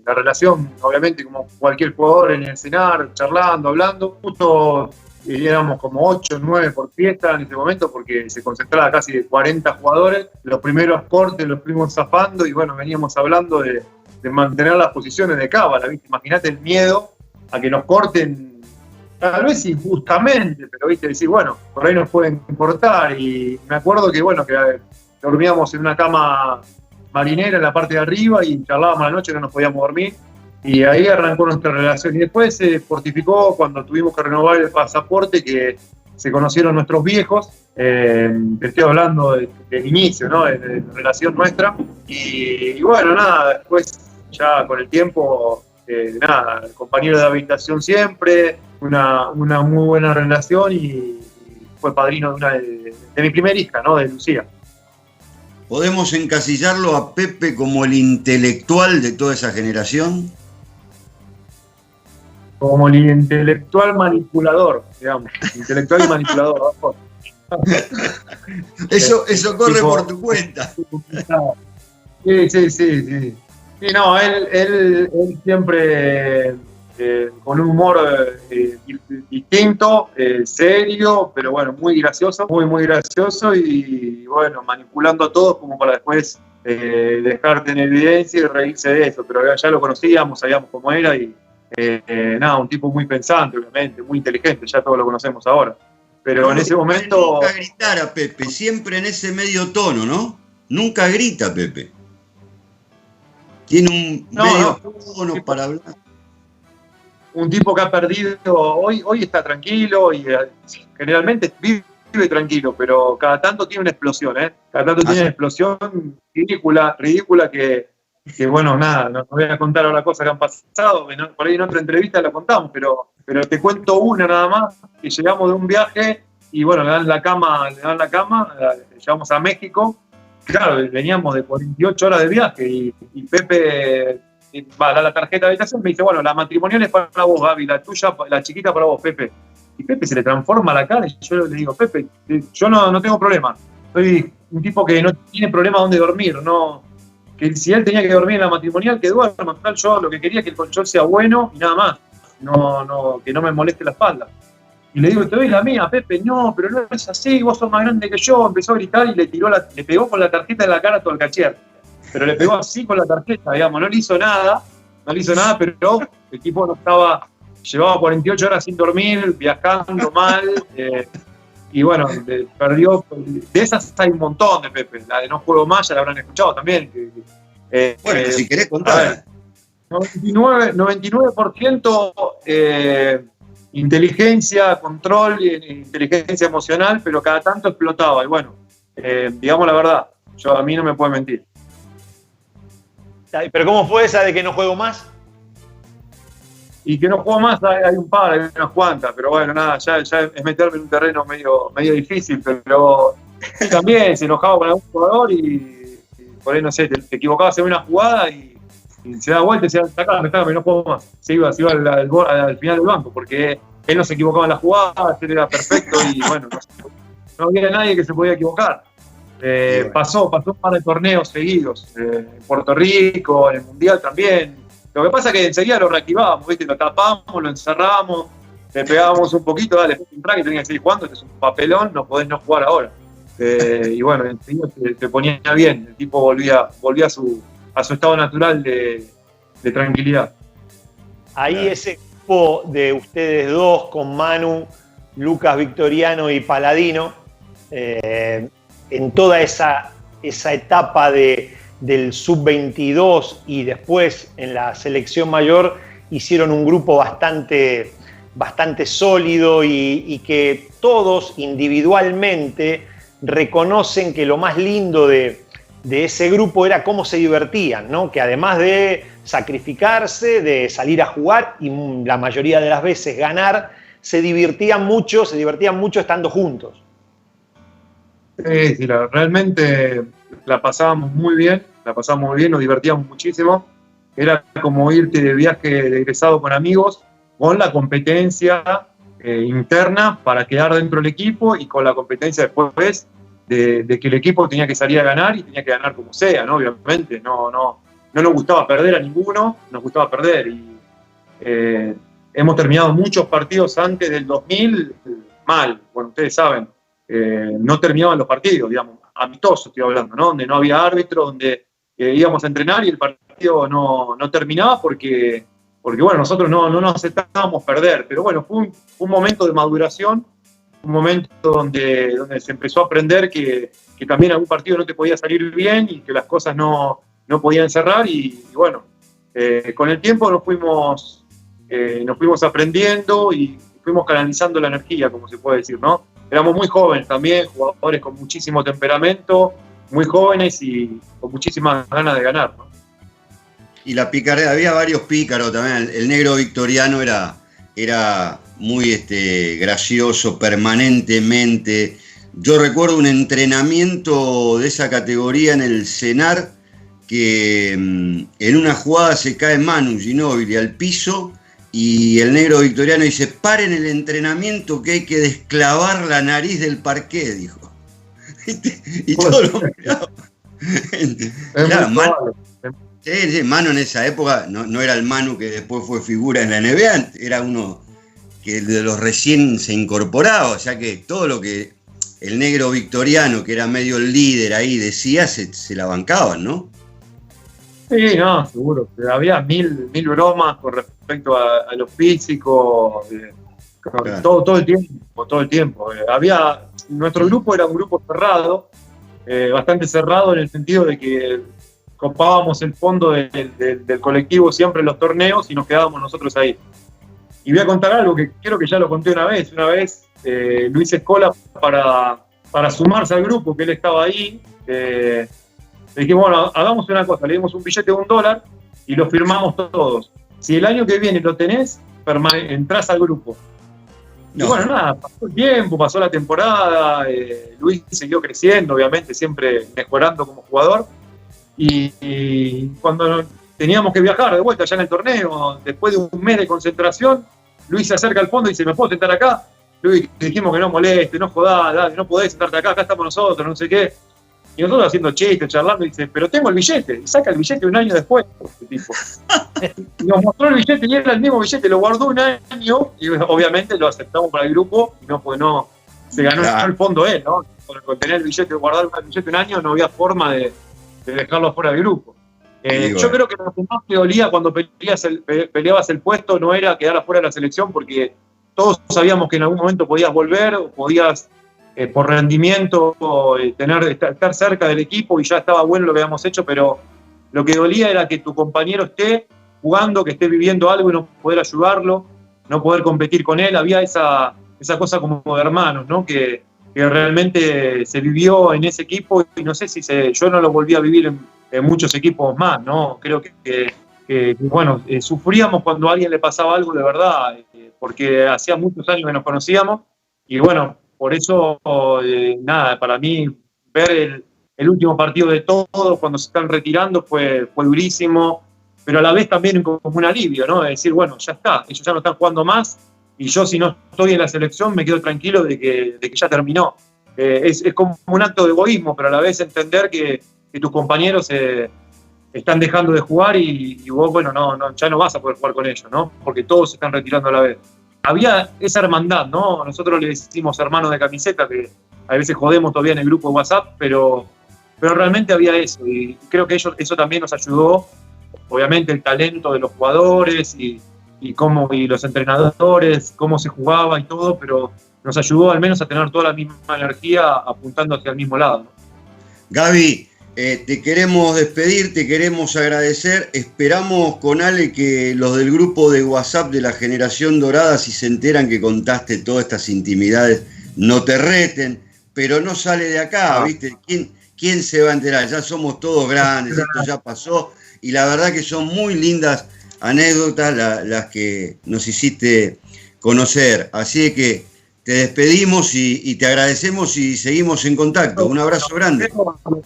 la relación, obviamente, como cualquier jugador, en el cenar, charlando, hablando. Justo éramos como 8 o 9 por fiesta en ese momento, porque se concentraba casi de 40 jugadores. Los primeros cortes los fuimos zafando y bueno, veníamos hablando de mantener las posiciones de cábala, ¿viste? Imagínate el miedo a que nos corten, tal vez injustamente, pero viste, decir, bueno, por ahí nos pueden cortar. Y me acuerdo que bueno, que dormíamos en una cama marinera en la parte de arriba y charlábamos a la noche, no nos podíamos dormir. Y ahí arrancó nuestra relación. Y después se fortificó cuando tuvimos que renovar el pasaporte, que se conocieron nuestros viejos. Te estoy hablando del inicio, ¿no? De relación nuestra. Y bueno, nada, después ya con el tiempo, nada, compañero de habitación siempre, una muy buena relación y fue padrino de mi primera hija, ¿no? De Lucía. ¿Podemos encasillarlo a Pepe como el intelectual de toda esa generación? Como el intelectual manipulador, digamos. Intelectual y manipulador. Eso corre tipo, por tu cuenta. Sí. Sí, no, él siempre con un humor distinto, serio, pero bueno, muy gracioso, muy gracioso y bueno, manipulando a todos como para después dejarte en evidencia y reírse de eso. Pero ya lo conocíamos, sabíamos cómo era y nada, un tipo muy pensante, obviamente, muy inteligente, ya todos lo conocemos ahora. Pero en ese momento... Nunca gritar a Pepe, siempre en ese medio tono, ¿no? Nunca grita Pepe. Tiene un medio tono para hablar. Un tipo que ha perdido, hoy está tranquilo y generalmente vive tranquilo, pero cada tanto tiene una explosión, Cada tanto tiene una explosión ridícula que bueno, nada, no voy a contar ahora cosas que han pasado, por ahí en otra entrevista la contamos, pero te cuento una nada más, que llegamos de un viaje y bueno, le dan la cama, llegamos a México, claro, veníamos de 48 horas de viaje y Pepe da la tarjeta de habitación, me dice, bueno, la matrimonial es para vos, Gaby, la tuya, la chiquita para vos, Pepe. Y Pepe se le transforma la cara y yo le digo, Pepe, yo no tengo problema. Soy un tipo que no tiene problema donde dormir, no, que si él tenía que dormir en la matrimonial, que duerma. Yo lo que quería es que el colchón sea bueno y nada más, que no me moleste la espalda. Y le digo, te doy la mía, Pepe, no, pero no es así, vos sos más grande que yo. Empezó a gritar y le pegó con la tarjeta en la cara a todo el cachier. Pero le pegó así con la tarjeta, digamos, no le hizo nada, pero el tipo llevaba 48 horas sin dormir, viajando mal, y bueno, perdió. De esas hay un montón de Pepe, la de no juego más, ya la habrán escuchado también. Bueno, si querés contar. 99% inteligencia, control, inteligencia emocional, pero cada tanto explotaba. Y bueno, digamos la verdad, a mí no me puede mentir. ¿Pero cómo fue esa de que no juego más? Y que no juego más, hay un par, hay unas cuantas, pero bueno, nada, ya es meterme en un terreno medio difícil, pero también se enojaba con algún jugador y por ahí, no sé, te equivocabas en una jugada y se da vuelta y se sacame, no juego más. Se iba al final del banco, porque él no se equivocaba en las jugadas, él era perfecto y bueno, no había nadie que se podía equivocar. Pasó un par de torneos seguidos, en Puerto Rico, en el Mundial también. Lo que pasa es que enseguida lo reactivábamos, ¿viste? Lo tapábamos, lo encerrábamos, le pegábamos un poquito, dale, un track y tenía que seguir jugando, este es un papelón, no podés no jugar ahora. Y bueno, enseguida se ponía bien, el tipo volvía a su estado natural de tranquilidad. Ahí ese grupo de ustedes dos, con Manu, Lucas Victoriano y Paladino, en toda esa etapa del sub-22 y después en la selección mayor, hicieron un grupo bastante sólido y que todos individualmente reconocen que lo más lindo de ese grupo era cómo se divertían, ¿no? Que además de sacrificarse, de salir a jugar y la mayoría de las veces ganar, se divertían mucho estando juntos. Sí, realmente la pasábamos muy bien, nos divertíamos muchísimo. Era como irte de viaje de egresado con amigos, con la competencia interna para quedar dentro del equipo y con la competencia después de que el equipo tenía que salir a ganar y tenía que ganar como sea, ¿no? Obviamente, no nos gustaba perder a ninguno, nos gustaba perder. Y hemos terminado muchos partidos antes del 2000 mal, bueno, ustedes saben. No terminaban los partidos, digamos, amistosos estoy hablando, ¿no? Donde no había árbitro, donde íbamos a entrenar y el partido no terminaba porque bueno, nosotros no nos aceptábamos perder, pero bueno, fue un momento de maduración, un momento donde se empezó a aprender que también algún partido no te podía salir bien y que las cosas no podían cerrar y bueno, con el tiempo nos fuimos aprendiendo y fuimos canalizando la energía, como se puede decir, ¿no? Éramos muy jóvenes también, jugadores con muchísimo temperamento, muy jóvenes y con muchísimas ganas de ganar, ¿no? Y la picardía, había varios pícaros también. El negro Victoriano era muy gracioso permanentemente. Yo recuerdo un entrenamiento de esa categoría en el CENAR, que en una jugada se cae Manu Ginóbili al piso y el negro Victoriano dice: paren el entrenamiento que hay que desclavar la nariz del parqué, dijo. Y todos lo miraban. Claro, Manu en esa época no era el Manu que después fue figura en la NBA, era uno que de los recién se incorporaba, o sea que todo lo que el negro Victoriano, que era medio el líder ahí, decía, se la bancaban, ¿no? Sí, no, seguro. Había mil bromas con respecto a lo físico, claro. todo el tiempo. Nuestro grupo era un grupo cerrado, bastante cerrado en el sentido de que copábamos el fondo del colectivo siempre en los torneos y nos quedábamos nosotros ahí. Y voy a contar algo que creo que ya lo conté una vez. Una vez Luis Escola, para sumarse al grupo, que él estaba ahí, le dijimos, bueno, hagamos una cosa, le dimos un billete de $1 y lo firmamos todos. Si el año que viene lo tenés, entrás al grupo. No. Y bueno, nada, pasó el tiempo, pasó la temporada, Luis siguió creciendo, obviamente, siempre mejorando como jugador. Y cuando teníamos que viajar de vuelta ya en el torneo. Después de un mes de concentración, Luis se acerca al fondo y dice, ¿me puedo sentar acá? Luis, dijimos que no moleste, no jodás, dale, no podés sentarte acá estamos nosotros, no sé qué. Y nosotros haciendo chistes, charlando, y dice, pero tengo el billete. Y saca el billete un año después, este tipo. Y nos mostró el billete y era el mismo billete, lo guardó un año y obviamente lo aceptamos para el grupo. Y no, pues no, se ganó el fondo él, ¿no? Con tener el billete, guardar el billete un año, no había forma de dejarlo fuera del grupo. Yo creo que lo que más te dolía cuando peleabas el puesto no era quedar fuera de la selección, porque todos sabíamos que en algún momento podías volver o podías, por rendimiento, estar cerca del equipo y ya estaba bueno lo que habíamos hecho, pero lo que dolía era que tu compañero esté jugando, que esté viviendo algo y no poder ayudarlo, no poder competir con él. Había esa cosa como de hermanos, ¿no? Que realmente se vivió en ese equipo y no sé si yo no lo volví a vivir en muchos equipos más, ¿no? Creo que bueno, sufríamos cuando a alguien le pasaba algo de verdad, porque hacía muchos años que nos conocíamos y bueno, por eso, nada, para mí ver el último partido de todos cuando se están retirando fue durísimo, pero a la vez también como un alivio, ¿no? De decir, bueno, ya está, ellos ya no están jugando más y yo si no estoy en la selección me quedo tranquilo de que ya terminó. Es como un acto de egoísmo, pero a la vez entender que tus compañeros están dejando de jugar y vos, bueno, ya no vas a poder jugar con ellos, ¿no? Porque todos se están retirando a la vez. Había esa hermandad, ¿no? Nosotros le decimos hermanos de camiseta, que a veces jodemos todavía en el grupo de WhatsApp, pero realmente había eso, y creo que eso también nos ayudó, obviamente el talento de los jugadores y los entrenadores, cómo se jugaba y todo, pero nos ayudó al menos a tener toda la misma energía apuntando hacia el mismo lado, ¿no? Gaby, te queremos despedir, te queremos agradecer. Esperamos con Ale que los del grupo de WhatsApp de la Generación Dorada, si se enteran que contaste todas estas intimidades, no te reten, pero no sale de acá, ¿viste? ¿Quién se va a enterar? Ya somos todos grandes, esto ya pasó, y la verdad que son muy lindas anécdotas las que nos hiciste conocer. Así que te despedimos y te agradecemos y seguimos en contacto. Un abrazo grande.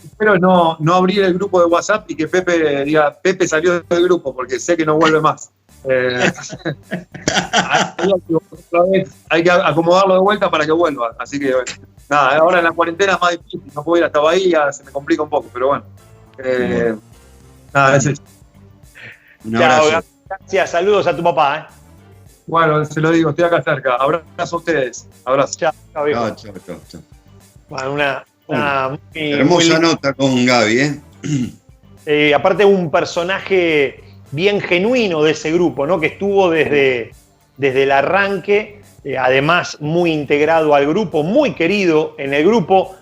Espero no abrir el grupo de WhatsApp y que Pepe diga, Pepe salió del grupo, porque sé que no vuelve más. Hay que acomodarlo de vuelta para que vuelva. Así que, bueno, nada, ahora en la cuarentena es más difícil. No puedo ir hasta Bahía, se me complica un poco, pero bueno. Nada, es eso. Un abrazo. Gracias, saludos a tu papá, Bueno, se lo digo, estoy acá cerca. Abrazo a ustedes. Abrazo. Chao. Chao. Bueno, una hermosa nota con Gaby, aparte un personaje bien genuino de ese grupo, ¿no? Que estuvo desde el arranque, además muy integrado al grupo, muy querido en el grupo,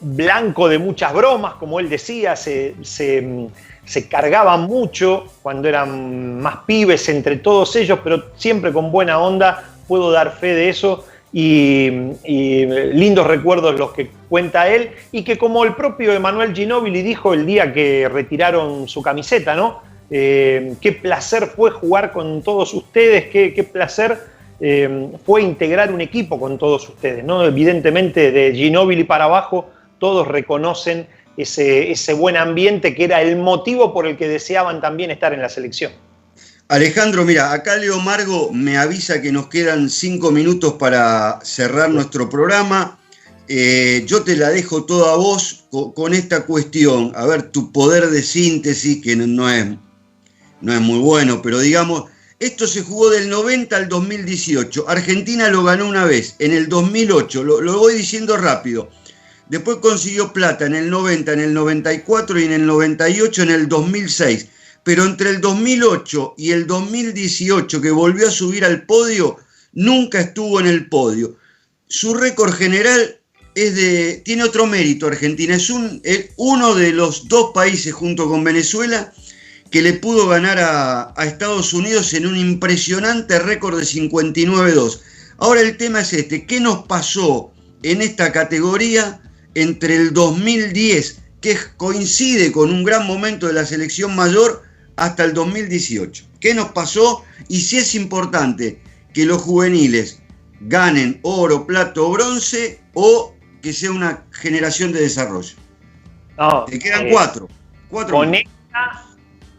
blanco de muchas bromas, como él decía, se cargaban mucho cuando eran más pibes entre todos ellos, pero siempre con buena onda, puedo dar fe de eso, y lindos recuerdos los que cuenta él, y que como el propio Emanuel Ginóbili dijo el día que retiraron su camiseta, ¿no? Qué placer fue jugar con todos ustedes, qué placer fue integrar un equipo con todos ustedes, ¿no? Evidentemente de Ginóbili para abajo todos reconocen ese buen ambiente que era el motivo por el que deseaban también estar en la selección. Alejandro, mira, acá Leo Margo me avisa que nos quedan 5 minutos para cerrar nuestro programa. Yo te la dejo toda a vos con esta cuestión. A ver, tu poder de síntesis, que no es muy bueno, pero digamos, esto se jugó del 90 al 2018. Argentina lo ganó una vez, en el 2008, lo voy diciendo rápido. Después consiguió plata en el 90, en el 94 y en el 98, en el 2006. Pero entre el 2008 y el 2018, que volvió a subir al podio, nunca estuvo en el podio. Su récord general tiene otro mérito. Argentina es uno de los 2 países, junto con Venezuela, que le pudo ganar a Estados Unidos en un impresionante récord de 59-2. Ahora el tema es ¿qué nos pasó en esta categoría entre el 2010, que coincide con un gran momento de la selección mayor, hasta el 2018? ¿Qué nos pasó? Y si es importante que los juveniles ganen oro, plata o bronce, o que sea una generación de desarrollo. No, te quedan 4. Con esta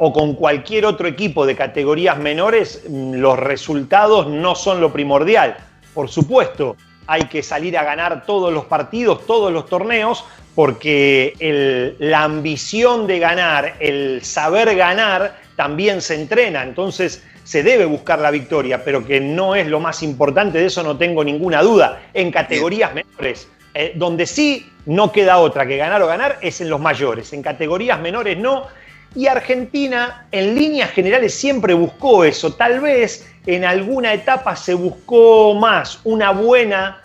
o con cualquier otro equipo de categorías menores, los resultados no son lo primordial. Por supuesto, hay que salir a ganar todos los partidos, todos los torneos, porque la ambición de ganar, el saber ganar, también se entrena. Entonces se debe buscar la victoria, pero que no es lo más importante, de eso no tengo ninguna duda. En categorías menores, donde sí no queda otra que ganar o ganar, es en los mayores. En categorías menores no. Y Argentina, en líneas generales, siempre buscó eso. Tal vez en alguna etapa se buscó más una buena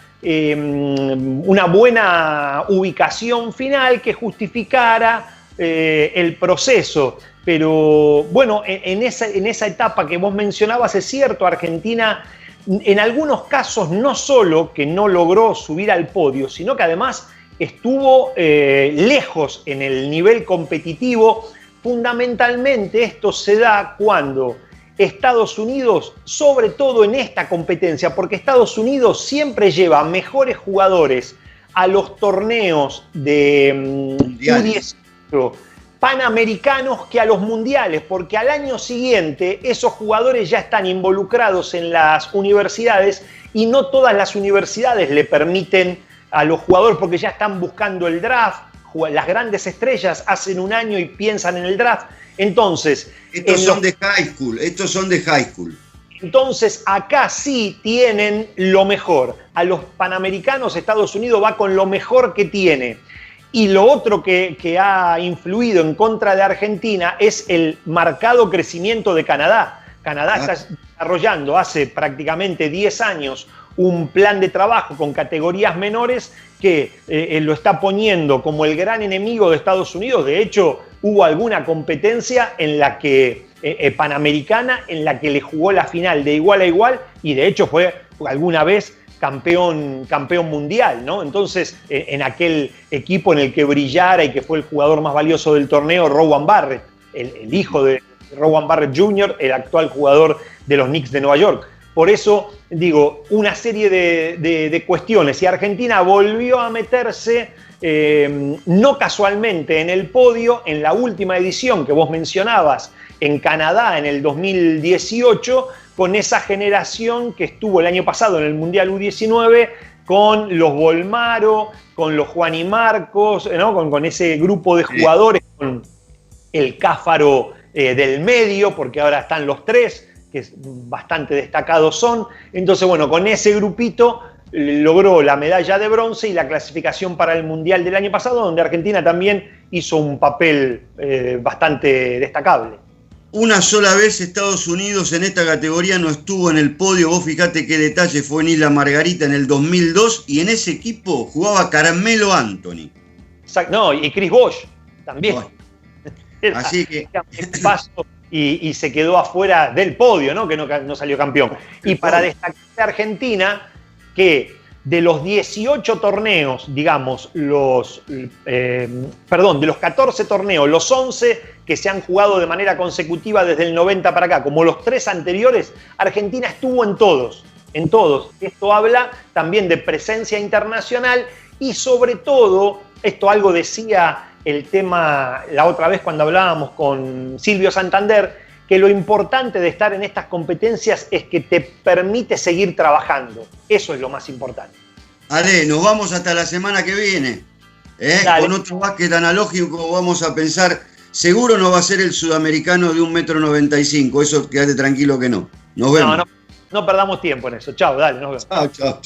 ubicación final que justificara el proceso. Pero bueno, en esa etapa que vos mencionabas, es cierto, Argentina en algunos casos no solo que no logró subir al podio, sino que además estuvo lejos en el nivel competitivo. Fundamentalmente esto se da cuando Estados Unidos, sobre todo en esta competencia, porque Estados Unidos siempre lleva mejores jugadores a los torneos de U18 panamericanos que a los mundiales, porque al año siguiente esos jugadores ya están involucrados en las universidades y no todas las universidades le permiten a los jugadores, porque ya están buscando el draft. Las grandes estrellas hacen un año y piensan en el draft. Entonces, estos son de high school. Entonces, acá sí tienen lo mejor. A los panamericanos, Estados Unidos va con lo mejor que tiene. Y lo otro que ha influido en contra de Argentina es el marcado crecimiento de Canadá. Canadá está desarrollando hace prácticamente 10 años un plan de trabajo con categorías menores que lo está poniendo como el gran enemigo de Estados Unidos. De hecho, hubo alguna competencia en la que panamericana en la que le jugó la final de igual a igual y de hecho fue alguna vez campeón mundial, ¿no? Entonces, en aquel equipo en el que brillara y que fue el jugador más valioso del torneo, Rowan Barrett, el hijo de Rowan Barrett Jr., el actual jugador de los Knicks de Nueva York. Por eso, digo, una serie de cuestiones. Y Argentina volvió a meterse, no casualmente, en el podio en la última edición que vos mencionabas, en Canadá en el 2018, con esa generación que estuvo el año pasado en el Mundial U19, con los Bolmaro, con los Juan y Marcos, ¿no? con ese grupo de jugadores, con el Cáfaro del medio, porque ahora están los tres, que bastante destacados son. Entonces, bueno, con ese grupito logró la medalla de bronce y la clasificación para el Mundial del año pasado, donde Argentina también hizo un papel bastante destacable. Una sola vez Estados Unidos en esta categoría no estuvo en el podio. Vos fijate qué detalle, fue en Isla Margarita en el 2002 y en ese equipo jugaba Carmelo Anthony. No, y Chris Bosh también. Bueno, así que... Y se quedó afuera del podio, ¿no? Que no salió campeón. Y para destacar de Argentina, que de los 18 torneos, digamos, de los 14 torneos, los 11 que se han jugado de manera consecutiva desde el 90 para acá, como los 3 anteriores, Argentina estuvo en todos. Esto habla también de presencia internacional y sobre todo, esto algo decía el tema la otra vez cuando hablábamos con Silvio Santander, que lo importante de estar en estas competencias es que te permite seguir trabajando. Eso es lo más importante. Ale, nos vamos hasta la semana que viene. Con otro básquet analógico vamos a pensar, seguro no va a ser el sudamericano de 1,95 m. Eso quédate tranquilo que no. Nos vemos. No perdamos tiempo en eso. Chao, dale, nos vemos. Chao.